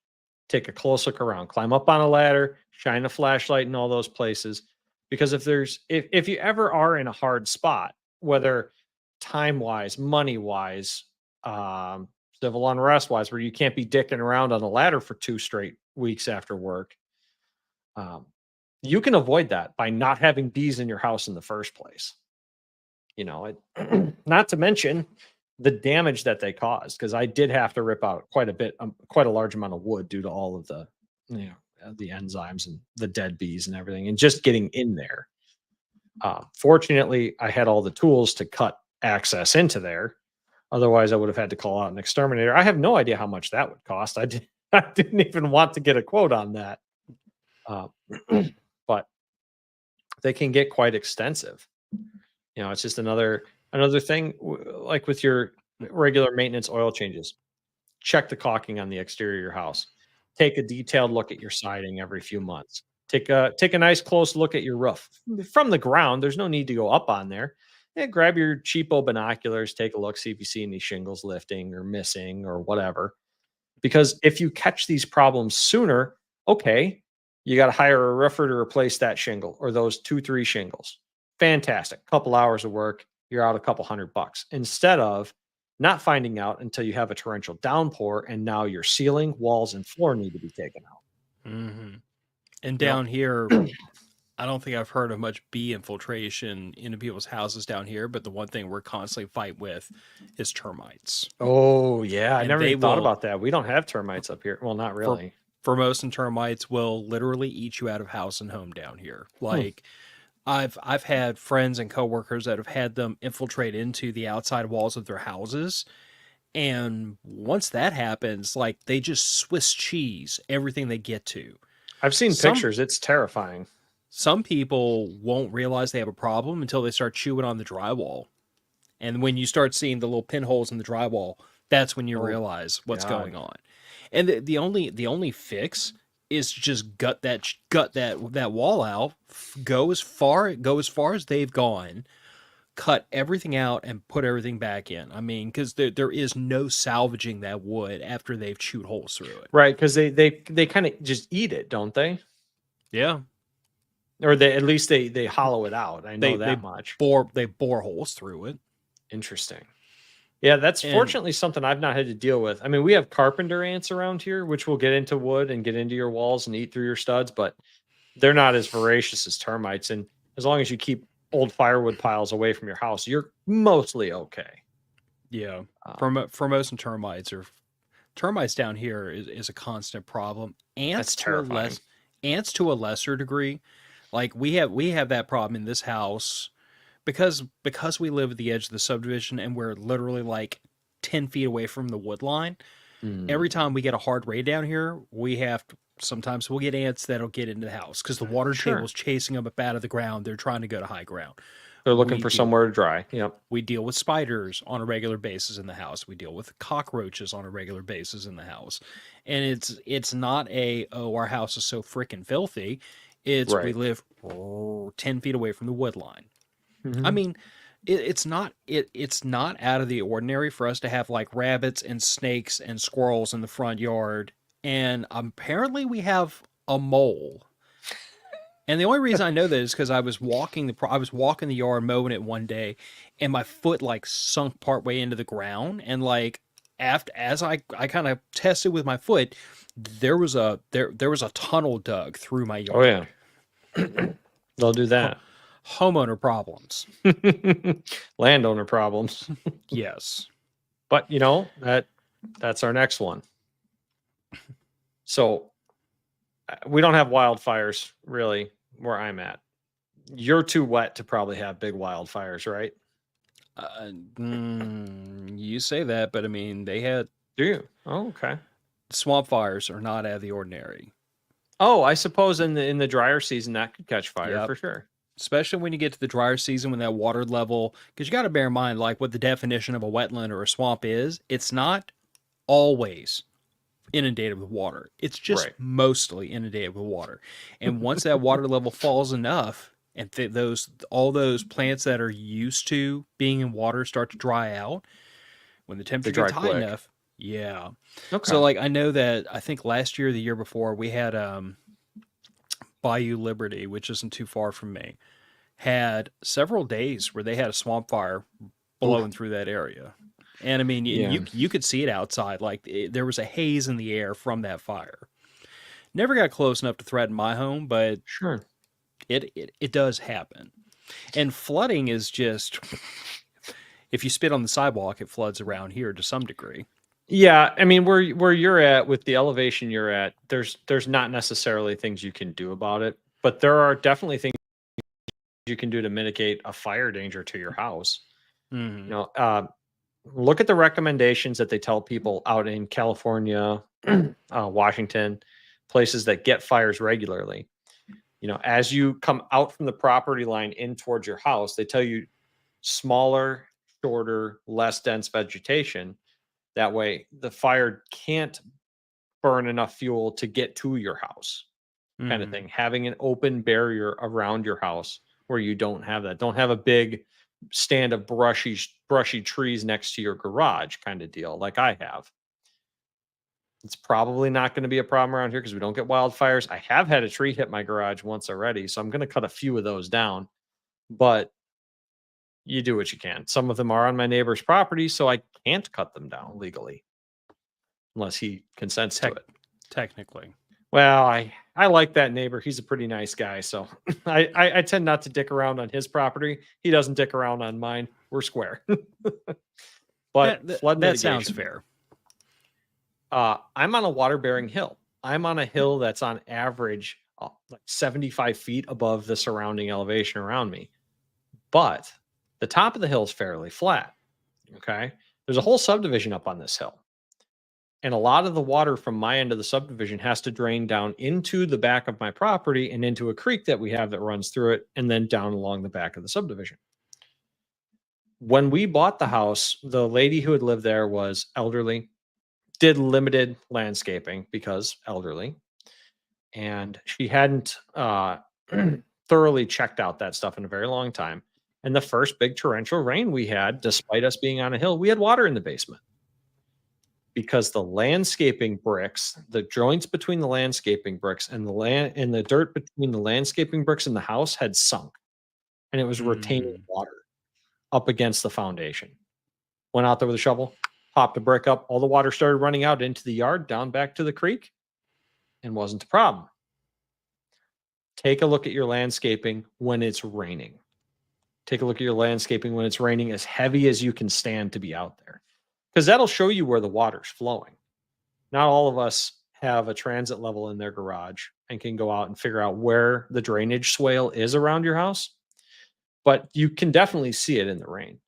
Take a close look around. Climb up on a ladder, shine a flashlight in all those places. Because if you ever are in a hard spot, whether time-wise, money-wise, civil unrest-wise, where you can't be dicking around on a ladder for 2 straight weeks after work, you can avoid that by not having bees in your house in the first place. Not to mention the damage that they caused, because I did have to rip out quite a large amount of wood due to all of the enzymes and the dead bees and everything, and just getting in there. Fortunately, I had all the tools to cut access into there. Otherwise, I would have had to call out an exterminator. I have no idea how much that would cost. I didn't even want to get a quote on that. But they can get quite extensive. It's just another thing, like with your regular maintenance oil changes. Check the caulking on the exterior of your house. Take a detailed look at your siding every few months. Take a nice close look at your roof from the ground. There's no need to go up on there. Grab your cheapo binoculars, take a look, see if you see any shingles lifting or missing or whatever. Because if you catch these problems sooner, okay, you got to hire a roofer to replace that shingle or those 2-3 shingles. Fantastic. Couple hours of work, you're out a couple $100 instead of not finding out until you have a torrential downpour and now your ceiling, walls, and floor need to be taken out. And down here, I don't think I've heard of much bee infiltration into people's houses down here, but the one thing we're constantly fight with is termites. Oh yeah, I And never they even thought will about that. We don't have termites up here. Well, not for really. Formosan termites will literally eat you out of house and home down here. Hmm. Like I've had friends and coworkers that have had them infiltrate into the outside walls of their houses. And once that happens, like they just Swiss cheese everything they get to. I've seen Some pictures. It's terrifying. some people won't realize they have a problem until they start chewing on the drywall. And when you start seeing the little pinholes in the drywall, that's when you Oh realize what's going God. on. And the only fix is to just gut that wall out, go as far as they've gone, cut everything out and put everything back in. I mean, because there is no salvaging that wood after they've chewed holes through it. Right, because they kind of just eat it, don't they? Yeah, Or they at least they hollow it out. I know they they that much. bore holes through it, Interesting. Yeah, that's and fortunately something I've not had to deal with. I mean, we have carpenter ants around here, which will get into wood and get into your walls and eat through your studs, but they're not as voracious as termites. And as long as you keep old firewood piles away from your house, you're mostly okay. yeah, Um, Formosan termites down here is a constant problem. that's terrifying. Ants to a lesser degree. Like we have that problem in this house because we live at the edge of the subdivision and we're literally like 10 feet away from the wood line. Every Mm, time we get a hard rain down here, sometimes we'll get ants that'll get into the house because the water sure. table's chasing them up out of the ground. They're trying to go to high ground. They're looking We for deal somewhere to dry. Yep. we deal with spiders on a regular basis in the house. We deal with cockroaches on a regular basis in the house. And it's not our house is so freaking filthy. It's we Right. live 10 feet away from the wood line. I Hmm. mean, it's not out of the ordinary for us to have like rabbits and snakes and squirrels in the front yard. And apparently we have a mole. And the only reason I know that is because I was walking the yard mowing it one day, and my foot like sunk partway into the ground, and like after as I kind of tested with my foot, there was a tunnel dug through my Oh yeah. yard. They'll do Ho- that. Homeowner problems. Landowner problems. Yes. But that's our next one. So we don't have wildfires really where I'm at. You're too wet to probably have big wildfires, right? You say that, but I mean, they had Do you? Oh, okay. swamp fires are not out of the ordinary. Oh, I suppose in the drier season that could catch fire Yep. for sure. Especially when you get to the drier season when that water level, because you got to bear in mind, like what the definition of a wetland or a swamp is, it's not always inundated with water. It's just Right. mostly inundated with water. And once that water level falls enough, and all those plants that are used to being in water start to dry out, when the They temperature dry gets high quick. enough, yeah. So Okay. like I know that I think last year, or the year before, we had Bayou Liberty, which isn't too far from me, had several days where they had a swamp fire Oof. blowing through that area. And I mean, and Yeah. you could see it outside. Like there was a haze in the air from that fire. Never got close enough to threaten my home, but Sure. it does happen. And flooding is just if you spit on the sidewalk, it floods around here to some degree. Yeah, I mean where you're at with the elevation you're at, there's not necessarily things you can do about it, but there are definitely things you can do to mitigate a fire danger to your house. You Hmm. know, look at the recommendations that they tell people out in California, Washington, places that get fires regularly. As you come out from the property line in towards your house, they tell you smaller, shorter, less dense vegetation. That way, the fire can't burn enough fuel to get to your house, kind of Hmm. thing. Having an open barrier around your house where you don't have that. Don't have a big stand of brushy trees next to your garage kind of deal like I have. It's probably not going to be a problem around here because we don't get wildfires. I have had a tree hit my garage once already, so I'm going to cut a few of those down, but you do what you can. Some of them are on my neighbor's property, so I can't cut them down legally unless he consents to Tech it. Technically. Well, I like that neighbor. He's a pretty nice guy, so I tend not to dick around on his property. He doesn't dick around on mine. We're square. But flood That sounds mitigation. fair. I'm on a water bearing hill. I'm on a hill that's on average like 75 feet above the surrounding elevation around me. But the top of the hill is fairly flat. Okay. There's a whole subdivision up on this hill. And a lot of the water from my end of the subdivision has to drain down into the back of my property and into a creek that we have that runs through it and then down along the back of the subdivision. When we bought the house, the lady who had lived there was elderly, did limited landscaping because elderly, and she hadn't thoroughly checked out that stuff in a very long time. And the first big torrential rain we had, despite us being on a hill, we had water in the basement because the landscaping bricks, the joints between the landscaping bricks and the land and the dirt between the landscaping bricks and the house had sunk, and it was retaining water up against the foundation. Went out there with a shovel, popped a brick up, all the water started running out into the yard, down back to the creek, and wasn't a problem. Take a look at your landscaping when it's raining. Take a look at your landscaping when it's raining as heavy as you can stand to be out there, because that'll show you where the water's flowing. Not all of us have a transit level in their garage and can go out and figure out where the drainage swale is around your house, but you can definitely see it in the rain.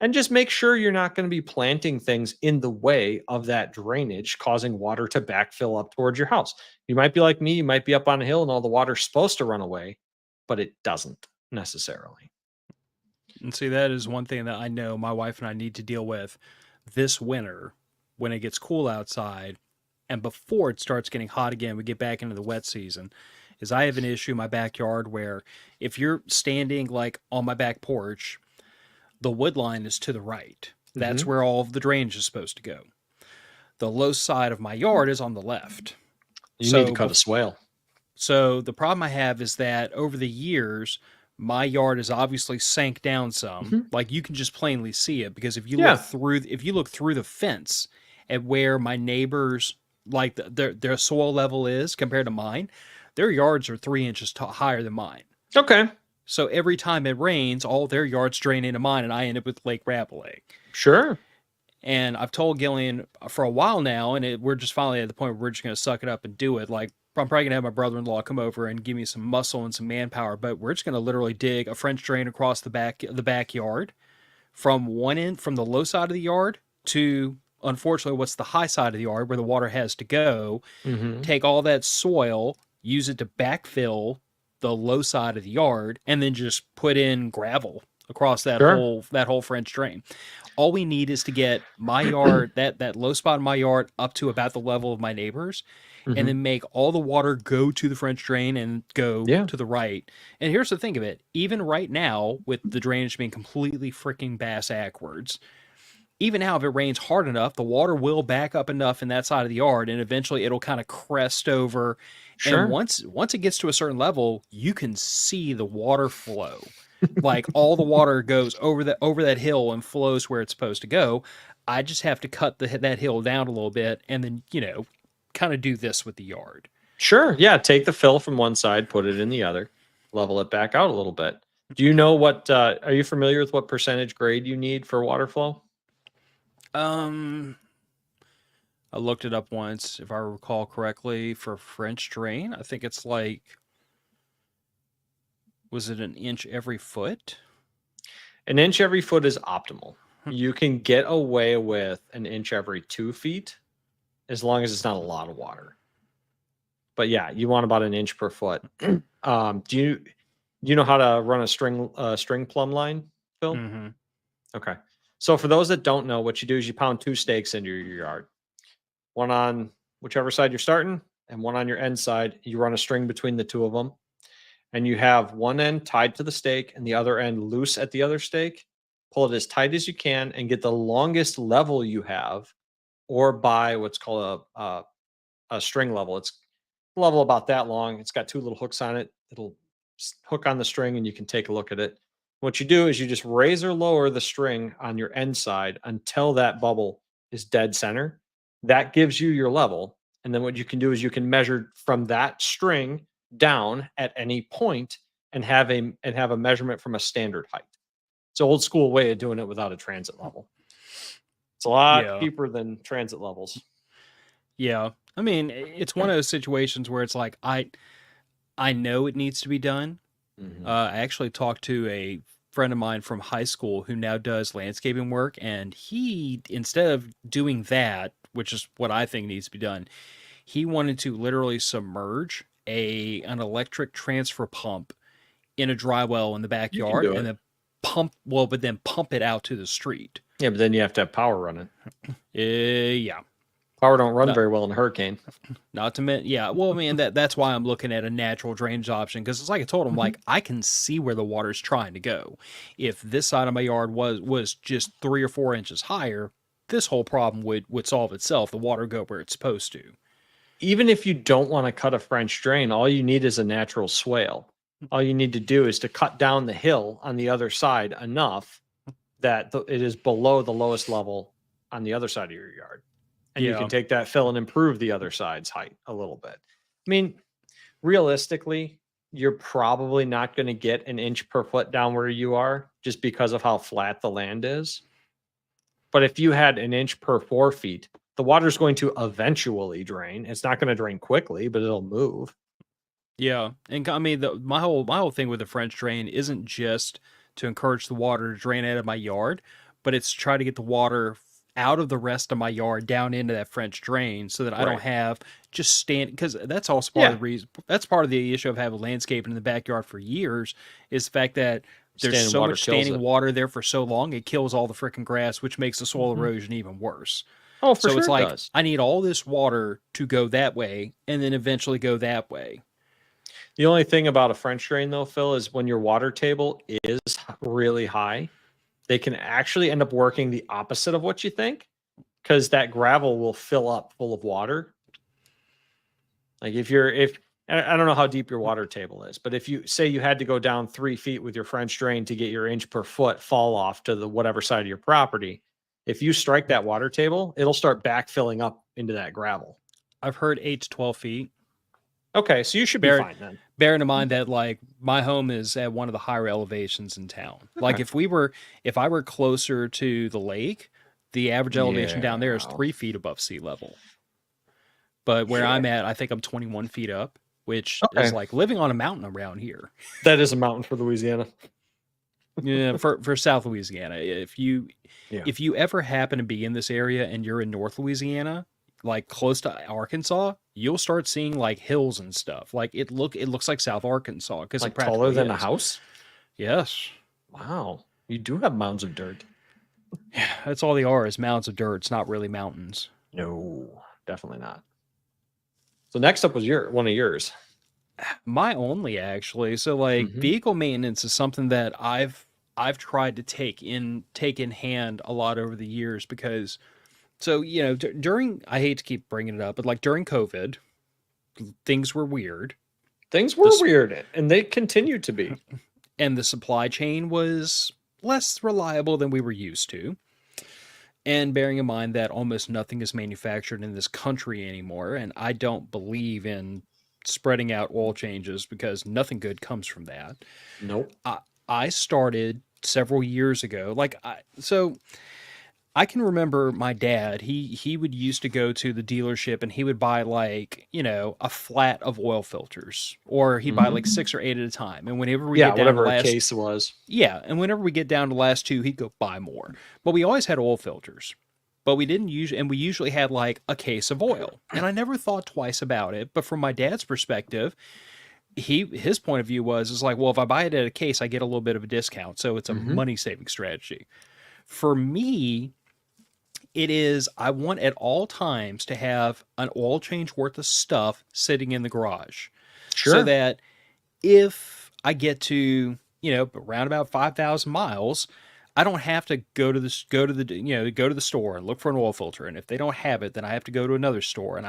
And just make sure you're not going to be planting things in the way of that drainage, causing water to backfill up towards your house. You might be like me, you might be up on a hill and all the water's supposed to run away, but it doesn't necessarily. And see, that is one thing that I know my wife and I need to deal with this winter when it gets cool outside and before it starts getting hot again, we get back into the wet season. Is I have an issue in my backyard where if you're standing like on my back porch, the wood line is to the right. That's Mhm. where all of the drainage is supposed to go. The low side of my yard is on the left. You need to So, cut a swale. so the problem I have is that over the years, my yard has obviously sank down some. Mhm. Like you can just plainly see it because Yeah. if you look through the fence at where my neighbors like their soil level is compared to mine, their yards are 3 inches higher than mine. Okay. So every time it rains, all their yards drain into mine, and I end up with Lake Rabalais. Sure. And I've told Gillian for a while now, and we're just finally at the point where we're just going to suck it up and do it. Like, I'm probably going to have my brother-in-law come over and give me some muscle and some manpower, but we're just going to literally dig a French drain across the backyard from one end, from the low side of the yard to, unfortunately, what's the high side of the yard where the water has to go. Mhm. Take all that soil, use it to backfill the low side of the yard, and then just put in gravel across that Sure. whole French drain. All we need is to get my yard, that low spot in my yard, up to about the level of my neighbors, and Mhm. then make all the water go to the French drain and go Yeah. to the right. And here's the thing of it: even right now, with the drainage being completely freaking bass backwards, even now, if it rains hard enough, the water will back up enough in that side of the yard, and eventually it'll kind of crest over. And Sure. once it gets to a certain level, you can see the water flow. Like all the water goes over that hill and flows where it's supposed to go. I just have to cut that hill down a little bit, and then kind of do this with the yard. Sure. Yeah. Take the fill from one side, put it in the other, level it back out a little bit. Do you know what, are you familiar with what percentage grade you need for water flow? Um, I looked it up once, if I recall correctly, for French drain. I think it's like, was it an inch every foot? An inch every foot is optimal. You can get away with an inch every 2 feet as long as it's not a lot of water. But yeah, you want about an inch per foot. Do you know how to run a string plumb line, Phil? Mm-hmm. Okay. So for those that don't know, what you do is you pound two stakes into your yard. One on whichever side you're starting and one on your end side. You run a string between the two of them. And you have one end tied to the stake and the other end loose at the other stake. Pull it as tight as you can and get the longest level you have, or buy what's called a string level. It's a level about that long. It's got two little hooks on it. It'll hook on the string and you can take a look at it. What you do is you just raise or lower the string on your end side until that bubble is dead center. That gives you your level. And then what you can do is you can measure from that string down at any point and have a measurement from a standard height. It's an old school way of doing it without a transit level. It's a lot Yeah. cheaper than transit levels. Yeah. I mean, it's one of those situations where it's like I know it needs to be done. I actually talked to a friend of mine from high school who now does landscaping work, and he, instead of doing that, which is what I think needs to be done, he wanted to literally submerge an electric transfer pump in a dry well in the You can backyard do and it. then pump it out to the street. Yeah, but then you have to have power running. Yeah. Power don't run No, very well in a hurricane. not to mention, yeah. Well, I mean that's why I'm looking at a natural drainage option, because it's like I told him, like I can see where the water's trying to go. If this side of my yard was just 3 or 4 inches higher, this whole problem would solve itself. The water go where it's supposed to. Even if you don't want to cut a French drain, all you need is a natural swale. All you need to do is to cut down the hill on the other side enough that it is below the lowest level on the other side of your yard. And you Yeah. can take that fill and improve the other side's height a little bit. I mean, realistically, you're probably not going to get an inch per foot down where you are just because of how flat the land is. But if you had an inch per 4 feet, the water's going to eventually drain. It's not going to drain quickly, but it'll move. Yeah, and I mean my whole thing with the French drain isn't just to encourage the water to drain out of my yard, but it's to try to get the water out of the rest of my yard down into that French drain, so that I don't Right. have just stand, because that's also part of Yeah. the reason. That's part of the issue of having landscaping in the backyard for years, is the fact that there's Standing so water much kills standing it. water there for so long, it kills all the freaking grass, which makes the soil erosion even worse. Oh, for So sure it's it like does. I need all this water to go that way and then eventually go that way. The only thing about a French drain, though, Phil, is when your water table is really high, they can actually end up working the opposite of what you think, because that gravel will fill up full of water. Like if I don't know how deep your water table is, but if you say you had to go down 3 feet with your French drain to get your inch per foot fall off to the whatever side of your property, if you strike that water table, it'll start backfilling up into that gravel. I've heard 8 to 12 feet. Okay, so you should be fine then. Bearing in mind that like my home is at one of the higher elevations in town. Like Okay. if I were closer to the lake, the average elevation down there is Yeah. 3 feet above sea level. But where I'm at, I think I'm 21 feet up, which Okay. is like living on a mountain around here. That is a mountain for Louisiana. Yeah, for South Louisiana. If you Yeah. if you ever happen to be in this area and you're in North Louisiana, like close to Arkansas, you'll start seeing like hills and stuff. Like it looks like South Arkansas, because Like it taller practically than a is. house? Yes. Wow. You do have mounds of dirt. Yeah, that's all they are, is mounds of dirt. It's not really mountains. No, definitely not. So next up was one of yours. My only, actually. So like Mhm. vehicle maintenance is something that I've tried to take in hand a lot over the years, because so during, I hate to keep bringing it up, but like during COVID, things were weird. Things were This weird, and they continue to be. and the supply chain was less reliable than we were used to. And bearing in mind that almost nothing is manufactured in this country anymore, and I don't believe in spreading out oil changes, because nothing good comes from that. Nope. I started several years ago. So I can remember my dad, he would used to go to the dealership and he would buy like, a flat of oil filters, or he'd buy like 6 or 8 at a time. And whenever we Yeah, get down to whatever a last case was. Yeah, and whenever we get down to the last 2, he'd go buy more. But we always had oil filters. But we didn't usually, and we usually had like a case of oil. And I never thought twice about it. But from my dad's perspective, his point of view is like, well, if I buy it at a case, I get a little bit of a discount. So it's a money saving strategy. For me, it is, I want at all times to have an oil change worth of stuff sitting in the garage. So Sure. that if I get to, around about 5,000 miles, I don't have to go to the store and look for an oil filter. And if they don't have it, then I have to go to another store. And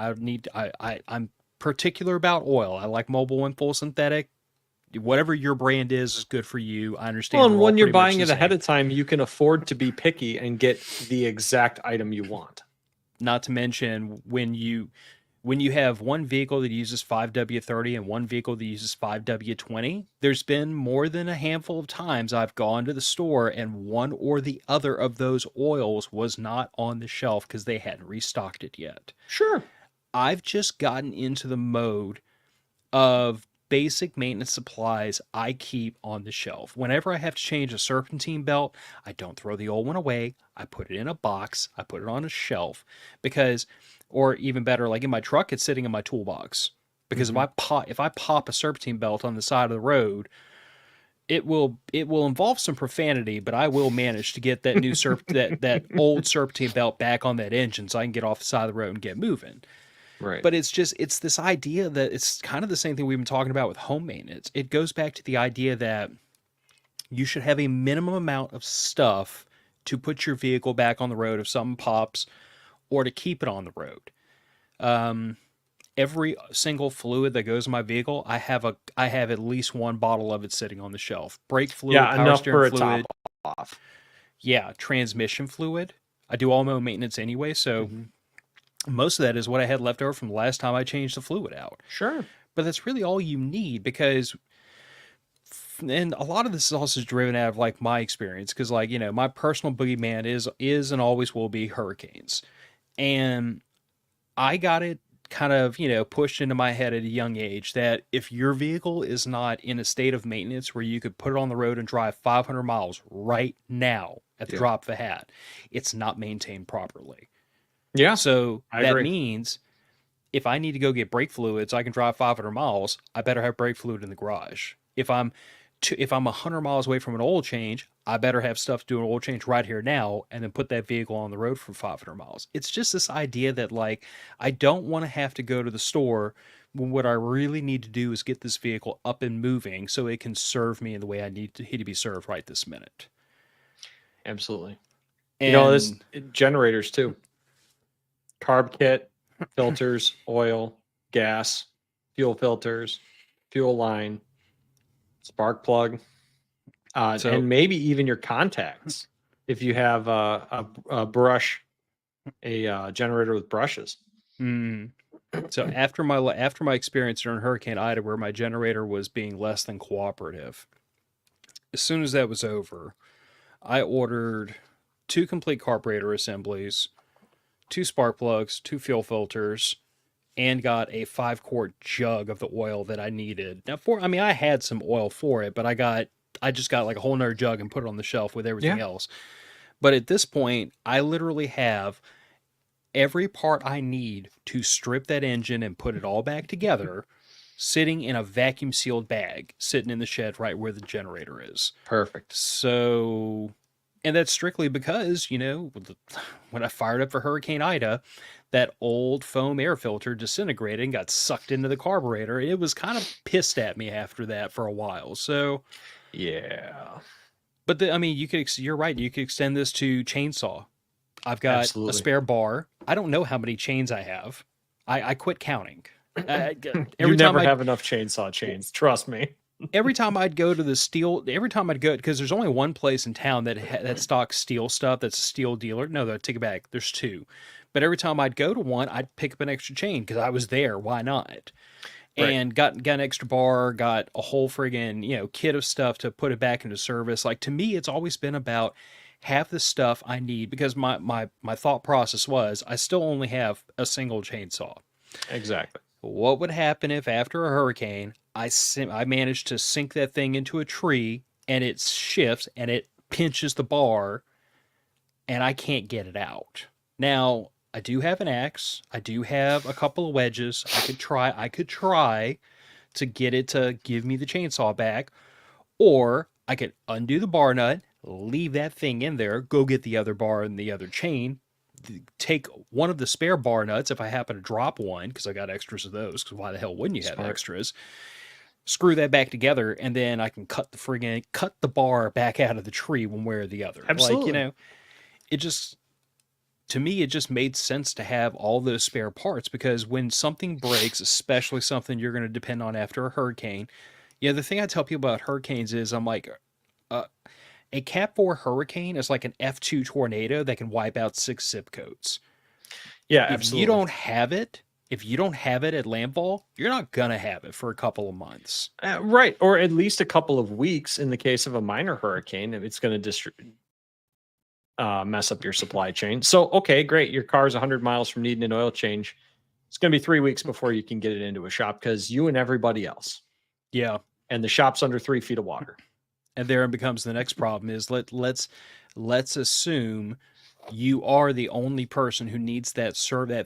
I'm particular about oil. I like mobile and full synthetic. Whatever your brand is good for you. I understand. Well, and they're all when you're pretty much buying the it ahead same. of time, you can afford to be picky and get the exact item you want. Not to mention when when you have one vehicle that uses 5W30 and one vehicle that uses 5W20, there's been more than a handful of times I've gone to the store and one or the other of those oils was not on the shelf because they hadn't restocked it yet. Sure. I've just gotten into the mode of basic maintenance supplies I keep on the shelf. Whenever I have to change a serpentine belt, I don't throw the old one away. I put it in a box. I put it on a shelf because, or even better, like in my truck, it's sitting in my toolbox. Because if I pop a serpentine belt on the side of the road, it will involve some profanity, but I will manage to get that new that old serpentine belt back on that engine so I can get off the side of the road and get moving. Right. But it's this idea that it's kind of the same thing we've been talking about with home maintenance. It goes back to the idea that you should have a minimum amount of stuff to put your vehicle back on the road if something pops or to keep it on the road. Every single fluid that goes in my vehicle, I have at least one bottle of it sitting on the shelf. Brake fluid, Yeah, power enough for steering a top fluid, off. yeah, transmission fluid. I do all my own maintenance anyway, so most of that is what I had left over from the last time I changed the fluid out. Sure. But that's really all you need because, and a lot of this is also driven out of like my experience because, like, you know, my personal boogeyman is and always will be hurricanes, and I got it kind of, you know, pushed into my head at a young age that if your vehicle is not in a state of maintenance where you could put it on the road and drive 500 miles right now at the drop of a hat, it's not maintained properly. Yeah. So I that agree. means if I need to go get brake fluid so I can drive 500 miles, I better have brake fluid in the garage. If I'm 100 miles away from an oil change, I better have stuff to do an oil change right here now and then put that vehicle on the road for 500 miles. It's just this idea that, like, I don't want to have to go to the store when what I really need to do is get this vehicle up and moving so it can serve me in the way I need to be served right this minute. Absolutely. And You know, this generators too. Carb kit, filters, oil, gas, fuel filters, fuel line, spark plug, and maybe even your contacts if you have a brush, a generator with brushes. So after my experience during Hurricane Ida, where my generator was being less than cooperative, as soon as that was over, I ordered 2 complete carburetor assemblies, 2 spark plugs, 2 fuel filters, and got a 5-quart jug of the oil that I needed. Now, I had some oil for it, but I just got like a whole nother jug and put it on the shelf with everything else. But at this point, I literally have every part I need to strip that engine and put it all back together sitting in a vacuum sealed bag, sitting in the shed right where the generator is. Perfect. So, and that's strictly because, you know, when I fired up for Hurricane Ida, that old foam air filter disintegrated and got sucked into the carburetor. It was kind of pissed at me after that for a while. So, yeah. But you're right. You could extend this to chainsaw. I've got a spare bar. I don't know how many chains I have. I quit counting. You never have enough chainsaw chains. Trust me. Every time I'd go to because there's only one place in town that stocks steel stuff. That's a steel dealer. No, I take it back. There's 2. But every time I'd go to one, I'd pick up an extra chain because I was there. Why not? Right. And got an extra bar, got a whole friggin', you know, kit of stuff to put it back into service. Like, to me, it's always been about have the stuff I need because my thought process was I still only have a single chainsaw. Exactly. What would happen if after a hurricane I managed to sink that thing into a tree and it shifts and it pinches the bar and I can't get it out? Now, I do have an axe. I do have a couple of wedges. I could try to get it to give me the chainsaw back, or I could undo the bar nut, leave that thing in there, go get the other bar and the other chain, take one of the spare bar nuts if I happen to drop one, because I got extras of those, because why the hell wouldn't you have extras? Screw that back together, and then I can cut the bar back out of the tree one way or the other. Absolutely. Like, you know, to me, it just made sense to have all those spare parts, because when something breaks, especially something you're going to depend on after a hurricane, you know, the thing I tell people about hurricanes is I'm like, a Cat 4 hurricane is like an F2 tornado that can wipe out 6 zip codes. Yeah, If absolutely. you don't have it, If you don't have it at landfall, you're not gonna have it for a couple of months. Right. Or at least a couple of weeks in the case of a minor hurricane, if it's going to mess up your supply chain. So, okay, great. Your car's 100 miles from needing an oil change. It's going to be 3 weeks before you can get it into a shop because you and everybody else, Yeah. and the shop's under 3 feet of water. And there becomes the next problem is let's assume you are the only person who needs that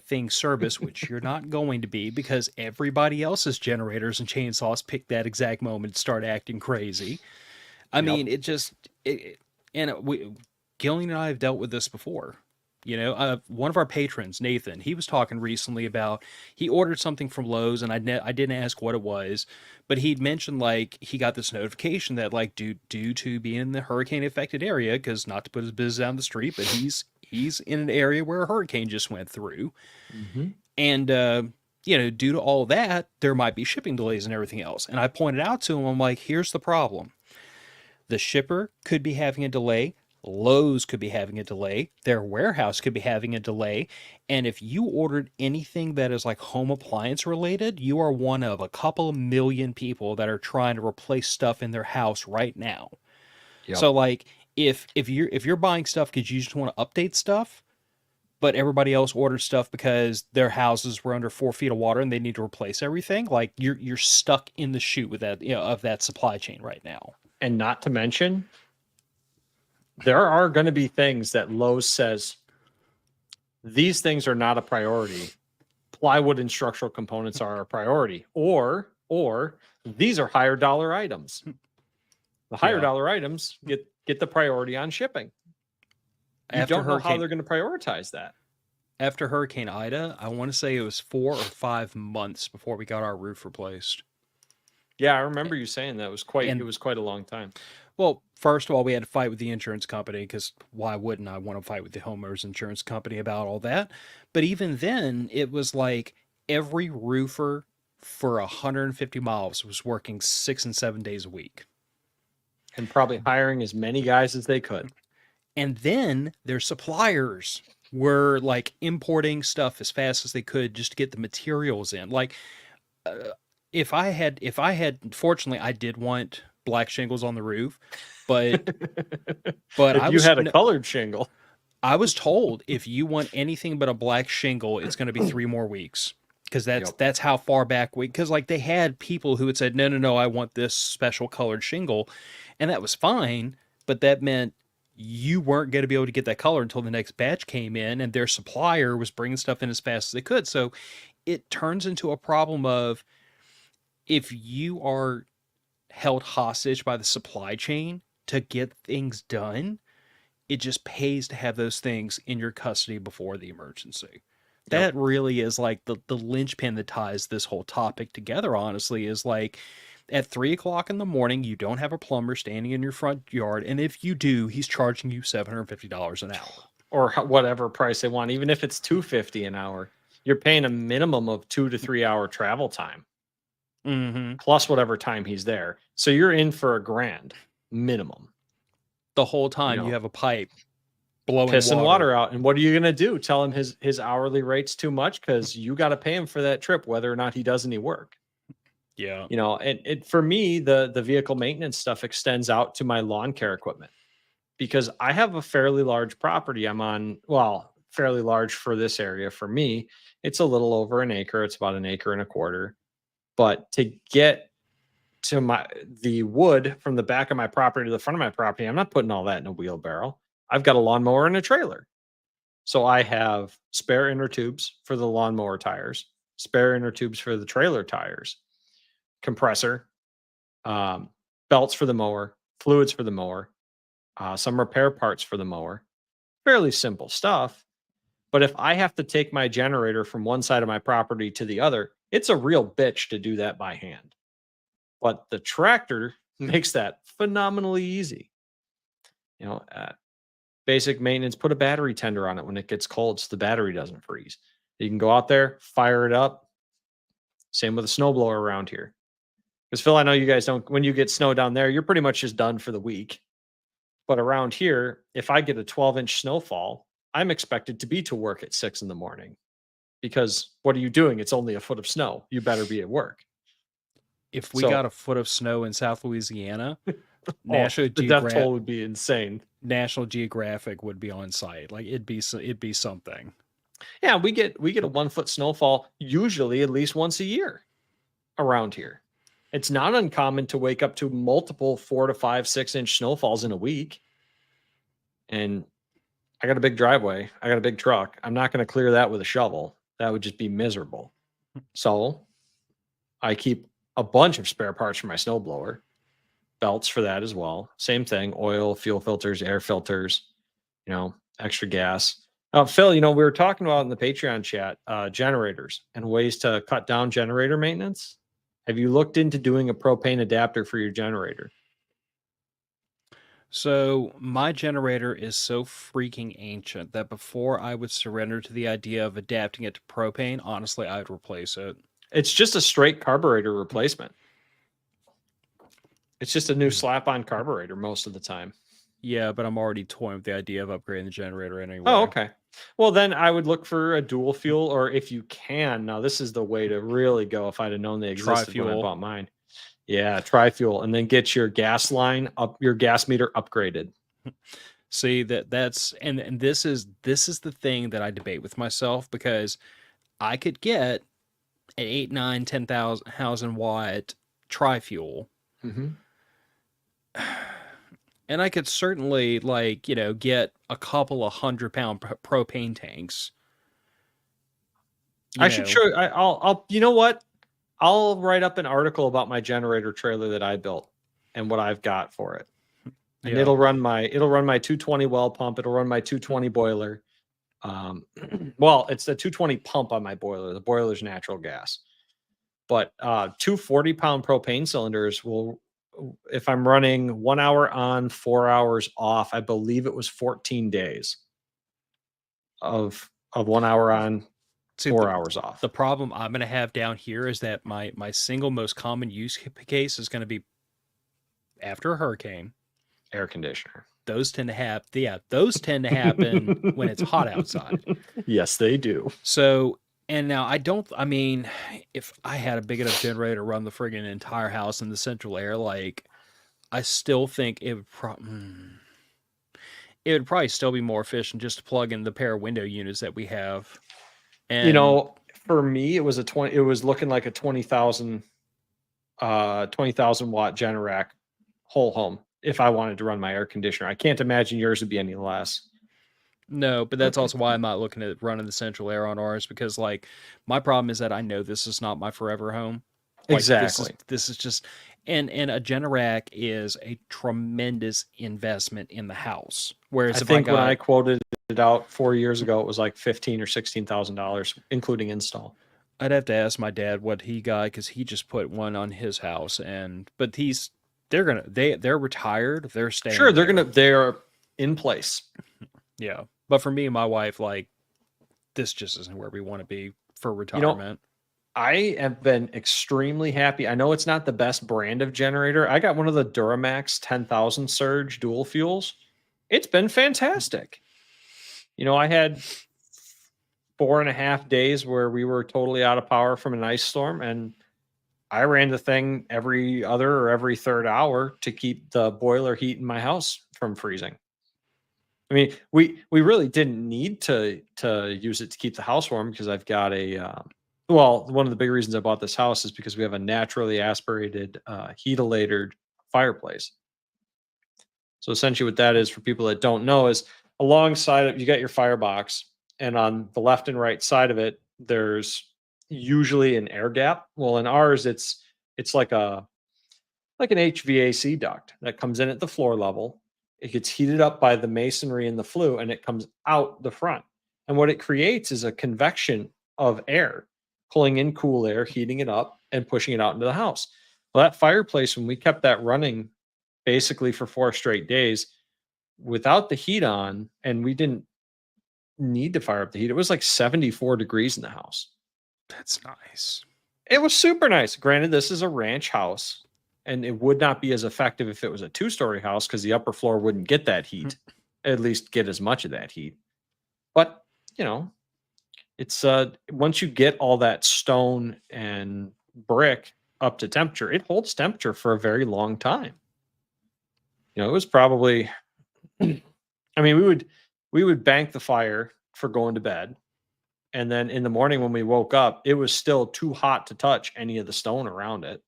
thing service, which you're not going to be because everybody else's generators and chainsaws pick that exact moment and start acting crazy. I Yep. mean, Gillian and I have dealt with this before. One of our patrons, Nathan, he was talking recently about he ordered something from Lowe's, and I didn't ask what it was, but he'd mentioned like he got this notification that like due to being in the hurricane affected area, because not to put his business down the street, but he's in an area where a hurricane just went through, and due to all that, there might be shipping delays and everything else. And I pointed out to him, I'm like, here's the problem. The shipper could be having a delay. Lowe's could be having a delay. Their warehouse could be having a delay. And if you ordered anything that is like home appliance related, you are one of a couple of million people that are trying to replace stuff in their house right now. Yep. So like if you're buying stuff because you just want to update stuff, but everybody else ordered stuff because their houses were under 4 feet of water and they need to replace everything, like you're stuck in the chute with that, of that supply chain right now. And not to mention, there are going to be things that Lowe's says, these things are not a priority. Plywood and structural components are a priority. Or these are higher dollar items. The higher dollar items get the priority on shipping. You don't know how they're going to prioritize that. After Hurricane Ida, I want to say it was 4 or 5 months before we got our roof replaced. Yeah, I remember you saying that. It was quite a long time. Well, first of all, we had to fight with the insurance company because why wouldn't I want to fight with the homeowner's insurance company about all that? But even then, it was like every roofer for 150 miles was working 6 and 7 days a week. And probably hiring as many guys as they could. And then their suppliers were like importing stuff as fast as they could just to get the materials in. Like, if I had, fortunately, I did want black shingles on the roof, but if you had a colored shingle, I was told if you want anything but a black shingle, it's going to be 3 more weeks because that's how far back because like they had people who had said no, I want this special colored shingle, and that was fine, but that meant you weren't going to be able to get that color until the next batch came in, and their supplier was bringing stuff in as fast as they could. So it turns into a problem of if you are held hostage by the supply chain to get things done, it just pays to have those things in your custody before the emergency. That really is like the linchpin that ties this whole topic together, honestly, is like at 3 o'clock in the morning, you don't have a plumber standing in your front yard. And if you do, he's charging you $750 an hour. Or whatever price they want. Even if it's $250 an hour, you're paying a minimum of 2 to 3 hour travel time. Plus whatever time he's there. So you're in for $1,000 minimum. The whole time you have a pipe blowing pissing water out. And what are you going to do? Tell him his hourly rate's too much because you got to pay him for that trip, whether or not he does any work. Yeah. And for me, the vehicle maintenance stuff extends out to my lawn care equipment because I have a fairly large property. I'm on, fairly large for this area. For me, it's a little over an acre. It's about 1.25 acres. But to get to the wood from the back of my property to the front of my property, I'm not putting all that in a wheelbarrow. I've got a lawnmower and a trailer. So I have spare inner tubes for the lawnmower tires, spare inner tubes for the trailer tires, compressor, belts for the mower, fluids for the mower, some repair parts for the mower. Fairly simple stuff. But if I have to take my generator from one side of my property to the other, it's a real bitch to do that by hand. But the tractor makes that phenomenally easy. Basic maintenance, put a battery tender on it when it gets cold so the battery doesn't freeze. You can go out there, fire it up. Same with a snowblower around here. Because Phil, I know you guys don't, when you get snow down there, you're pretty much just done for the week. But around here, if I get a 12-inch snowfall, I'm expected to be to work at 6 in the morning. because what are you doing? It's only a foot of snow. You better be at work. If we got So, a foot of snow in South Louisiana, oh, the death toll would be insane. National Geographic would be on site. Like it'd be something. Yeah, we get a 1 foot snowfall usually at least once a year around here. It's not uncommon to wake up to multiple 4 to 5, 6 inch snowfalls in a week. And I got a big driveway. I got a big truck. I'm not going to clear that with a shovel. That would just be miserable. So I keep a bunch of spare parts for my snowblower, belts for that as well. Same thing, oil, fuel filters, air filters, extra gas. Phil, we were talking about in the Patreon chat, generators and ways to cut down generator maintenance. Have you looked into doing a propane adapter for your generator? So my generator is so freaking ancient that before I would surrender to the idea of adapting it to propane, honestly, I'd replace it. It's just a straight carburetor replacement. It's just a new slap-on carburetor most of the time. Yeah, but I'm already toying with the idea of upgrading the generator anyway. Oh, okay. Well, then I would look for a dual fuel, or if you can. Now, this is the way to really go. If I'd have known they existed when I Tri-fuel. bought mine, yeah, tri-fuel, and then get your gas line up, your gas meter upgraded. See that's and this is the thing that I debate with myself, because I could get an 8, 9, 10,000 watt tri-fuel. Mm-hmm. And I could certainly get a couple of 100-pound propane tanks. I should show. I'll. You know what? I'll write up an article about my generator trailer that I built and what I've got for it. And Yeah. it'll run my 220 well pump. It'll run my 220 boiler. Well, it's the 220 pump on my boiler. The boiler's natural gas. But 240-pound propane cylinders will, if I'm running 1 hour on, 4 hours off, I believe it was 14 days of 1 hour on, See, 4 hours off. The problem I'm going to have down here is that my single most common use case is going to be after a hurricane. Air conditioner. Those tend to happen when it's hot outside. Yes, they do. So, and now if I had a big enough generator to run the friggin' entire house in the central air, I still think it would probably still be more efficient just to plug in the pair of window units that we have. And for me, it was looking like a 20,000 watt Generac whole home if I wanted to run my air conditioner. I can't imagine yours would be any less. No, but that's also why I'm not looking at running the central air on ours, because my problem is that I know this is not my forever home. Exactly. This is just and a Generac is a tremendous investment in the house. Whereas when I quoted it out 4 years ago, it was like $15,000 or $16,000, including install. I'd have to ask my dad what he got, because he just put one on his house, but they're retired. They're staying. Sure, they're in place. Yeah, but for me and my wife, this just isn't where we want to be for retirement. I have been extremely happy. I know it's not the best brand of generator. I got one of the Duramax 10,000 Surge dual fuels. It's been fantastic. I had 4.5 days where we were totally out of power from an ice storm, and I ran the thing every other or every third hour to keep the boiler heat in my house from freezing. I mean, we really didn't need to use it to keep the house warm, because I've got one of the big reasons I bought this house is because we have a naturally aspirated, heat-elated fireplace. So essentially what that is, for people that don't know, is alongside it, you got your firebox, and on the left and right side of it, there's usually an air gap. Well, in ours, it's like an HVAC duct that comes in at the floor level. It gets heated up by the masonry and the flue, and it comes out the front. And what it creates is a convection of air, pulling in cool air, heating it up, and pushing it out into the house. Well, that fireplace, when we kept that running basically for 4 straight days without the heat on, and we didn't need to fire up the heat, it was like 74 degrees in the house. That's nice. It was super nice. Granted, this is a ranch house, and it would not be as effective if it was a 2-story house, because the upper floor wouldn't get that heat, at least get as much of that heat. But, It's once you get all that stone and brick up to temperature, it holds temperature for a very long time. You know, it was probably I mean, we would bank the fire for going to bed. And then in the morning when we woke up, it was still too hot to touch any of the stone around it,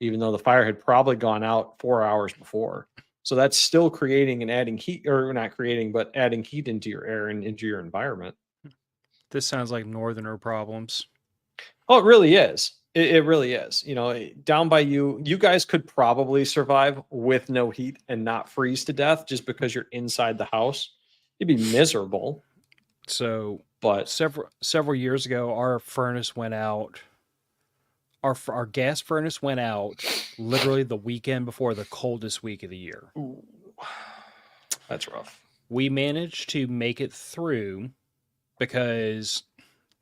even though the fire had probably gone out 4 hours before. So that's still creating and adding heat, or not creating, but adding heat into your air and into your environment. This sounds like northerner problems. Oh, it really is. It really is. You know, down by you, you guys could probably survive with no heat and not freeze to death just because you're inside the house. You'd be miserable. So But several years ago, our furnace went out. Our gas furnace went out literally the weekend before the coldest week of the year. ooh, that's rough. We managed to make it through because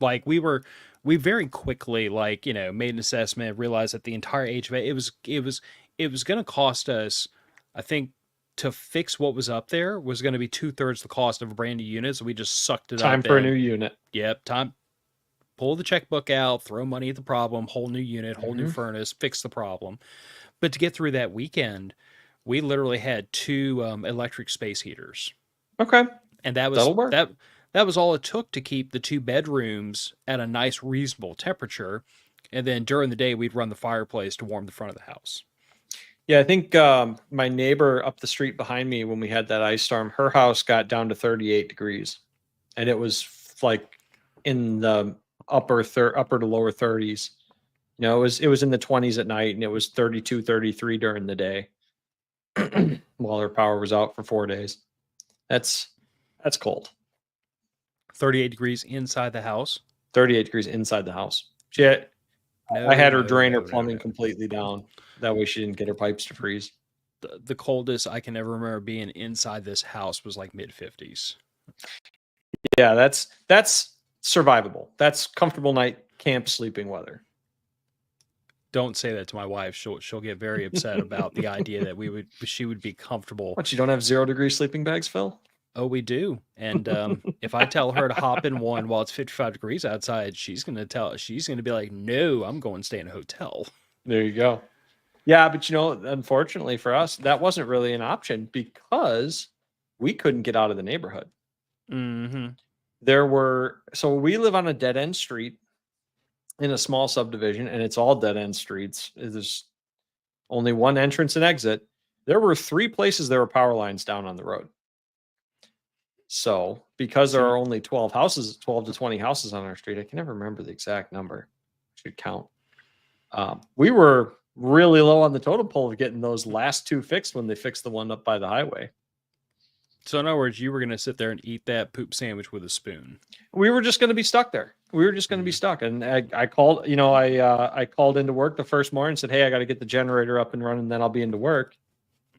like we very quickly like, you know, made an assessment, realized that the entire HVAC it was going to cost us, I think, to fix what was up there was going to be 2/3 the cost of a brand new unit. So we just sucked it up. Time for a new unit. Yep, time. Pull the checkbook out, throw money at the problem, whole new unit, whole new furnace, fix the problem. But to get through that weekend, we literally had 2 electric space heaters, Okay. and that was That'll work. that was all it took to keep the 2 bedrooms at a nice, reasonable temperature. And then during the day, we'd run the fireplace to warm the front of the house. Yeah, I think my neighbor up the street behind me, when we had that ice storm, her house got down to 38 degrees, and it was like in the upper to lower 30s. You know, it was in the 20s at night, and it was 32, 33 during the day while her power was out for 4 days. That's cold. 38 degrees inside the house. 38 degrees inside the house. I had her drain her plumbing completely down. That way she didn't get her pipes to freeze. The coldest I can ever remember being inside this house was like mid-50s. Yeah, that's survivable. That's comfortable night camp sleeping weather. Don't say that to my wife. She'll get very upset about the idea that she would be comfortable. What, you don't have 0-degree sleeping bags, Phil? Oh, we do. And if I tell her to hop in one while it's 55 degrees outside, she's gonna be like, "No, I'm going to stay in a hotel." There you go. Yeah, but you know, unfortunately for us, that wasn't really an option because we couldn't get out of the neighborhood. Mm-hmm. So we live on a dead end street in a small subdivision, and it's all dead end streets. There's only one entrance and exit. There were 3 places there were power lines down on the road. So because there are only 12 to 20 houses on our street, I can never remember the exact number. I should count. We were really low on the totem pole of getting those last 2 fixed when they fixed the one up by the highway. So in other words, you were going to sit there and eat that poop sandwich with a spoon. We were just going to be stuck there. We were just going to be stuck. And I called, you know, I called into work the first morning and said, "Hey, I got to get the generator up and running, then I'll be into work."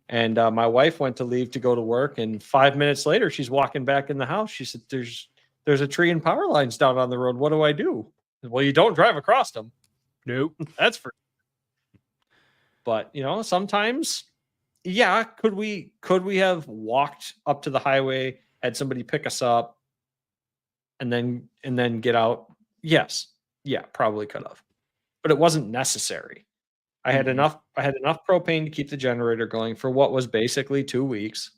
And my wife went to leave to go to work, and 5 minutes later, she's walking back in the house. She said, "There's a tree and power lines down on the road. What do I do?" I said, "Well, you don't drive across them." Nope. That's for. But you know, sometimes, yeah. Could we have walked up to the highway, had somebody pick us up, and then get out? Yes. Yeah, probably could have. But it wasn't necessary. I had enough propane to keep the generator going for what was basically 2 weeks.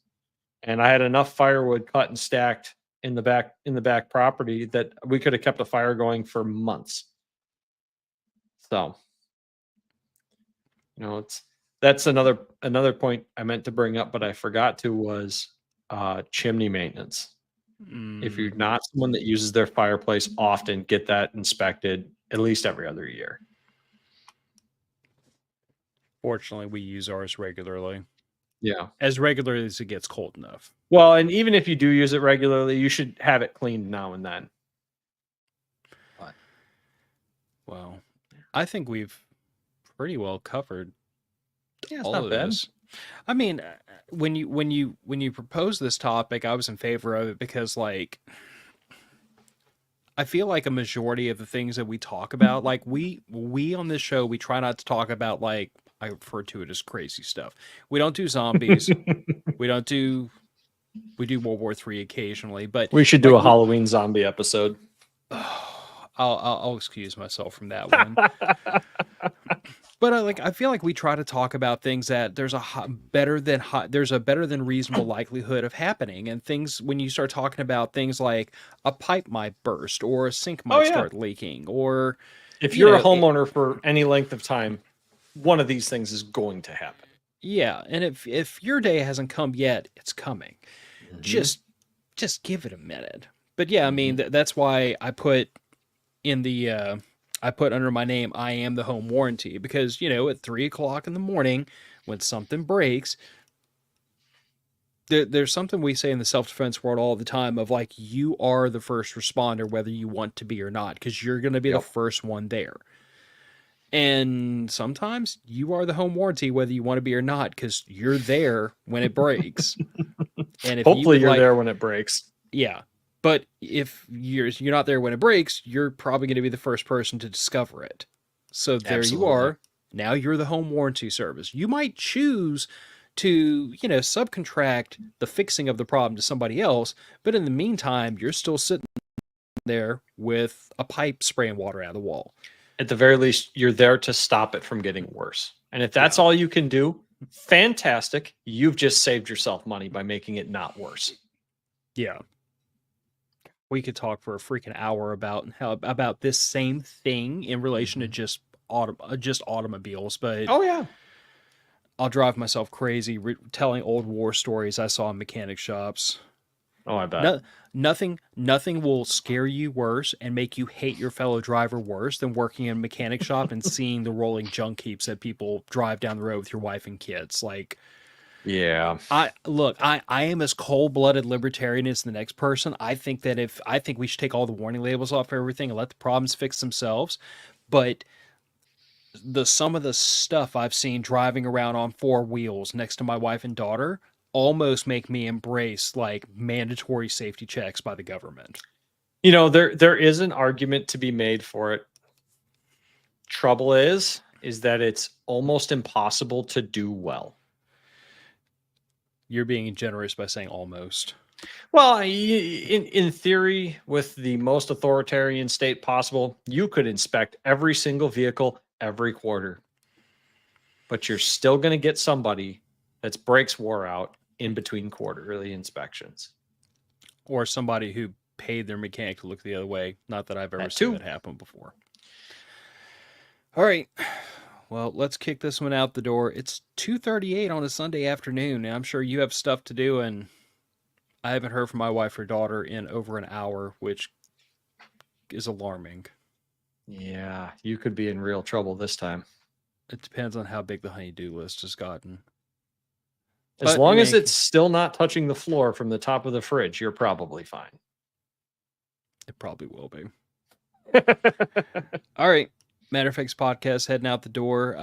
And I had enough firewood cut and stacked in the back property that we could have kept a fire going for months. So, you know, that's another point I meant to bring up, but I forgot to, was chimney maintenance. If you're not someone that uses their fireplace often, get that inspected at least every other year. Fortunately, we use ours regularly. Yeah. As regularly as it gets cold enough. Well, and even if you do use it regularly, you should have it cleaned now and then. But, well, I think we've pretty well covered yeah, it's all not of bad. this. I mean, when you proposed this topic, I was in favor of it because, like, I feel like a majority of the things that we talk about, like we on this show, we try not to talk about, like, I refer to it as crazy stuff. We don't do zombies. we do World War III occasionally, but we should do like, a Halloween zombie episode. I'll excuse myself from that one. But I feel like we try to talk about things that there's there's a better than reasonable likelihood of happening, and things when you start talking about things like a pipe might burst or a sink Oh might yeah. start leaking, or If you you're a know, homeowner for any length of time, one of these things is going to happen. yeah, and if your day hasn't come yet, it's coming. Mm-hmm. Just just give it a minute. But yeah, I Mm-hmm. mean that's why in the I put under my name I am the home warranty, because at 3 o'clock in the morning when something breaks, there's something we say in the self-defense world all the time of like, you are the first responder whether you want to be or not, because you're going to be the Yep. first one there. And sometimes you are the home warranty whether you want to be or not, because you're there when it breaks. And if you Hopefully would you're like, there when it breaks. yeah, but if you're not there when it breaks, you're probably going to be the first person to discover it. So there you Absolutely. are. Now you're the home warranty service. You might choose to, subcontract the fixing of the problem to somebody else, but in the meantime, you're still sitting there with a pipe spraying water out of the wall. At the very least, you're there to stop it from getting worse. And if that's Yeah. all you can do, fantastic. You've just saved yourself money by making it not worse. Yeah. We could talk for a freaking hour about this same thing in relation to just automobiles, but Oh yeah. I'll drive myself crazy telling old war stories I saw in mechanic shops. Oh, I bet. No, nothing will scare you worse and make you hate your fellow driver worse than working in a mechanic shop and seeing the rolling junk heaps that people drive down the road with your wife and kids. Like, Yeah. I am as cold-blooded libertarian as the next person. I think we should take all the warning labels off everything and let the problems fix themselves. But some of the stuff I've seen driving around on four wheels next to my wife and daughter almost make me embrace like mandatory safety checks by the government. There is an argument to be made for it. Trouble is that it's almost impossible to do well. You're being generous by saying almost. Well, in theory, with the most authoritarian state possible, you could inspect every single vehicle every quarter, but you're still going to get somebody that's brakes wore out in between quarterly inspections. Or somebody who paid their mechanic to look the other way. Not that I've ever That seen too. that happen before. All right. Well, let's kick this one out the door. It's 2:38 on a Sunday afternoon, and I'm sure you have stuff to do, and I haven't heard from my wife or daughter in over an hour, which is alarming. Yeah, you could be in real trouble this time. It depends on how big the honey-do list has gotten. As But in long as any it's still not touching the floor from the top of the fridge, you're probably fine. It probably will be. All right. Matter of Facts podcast heading out the door.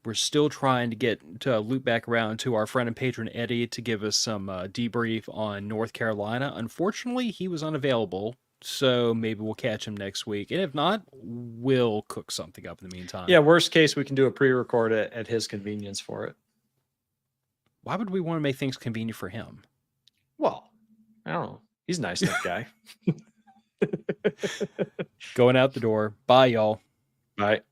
We're still trying to get to loop back around to our friend and patron Eddie to give us some debrief on North Carolina. Unfortunately, he was unavailable, so maybe we'll catch him next week. And if not, we'll cook something up in the meantime. Yeah, worst case, we can do a pre-record at his convenience for it. Why would we want to make things convenient for him? Well, I don't know. He's a nice enough guy. Going out the door. Bye, y'all. Bye.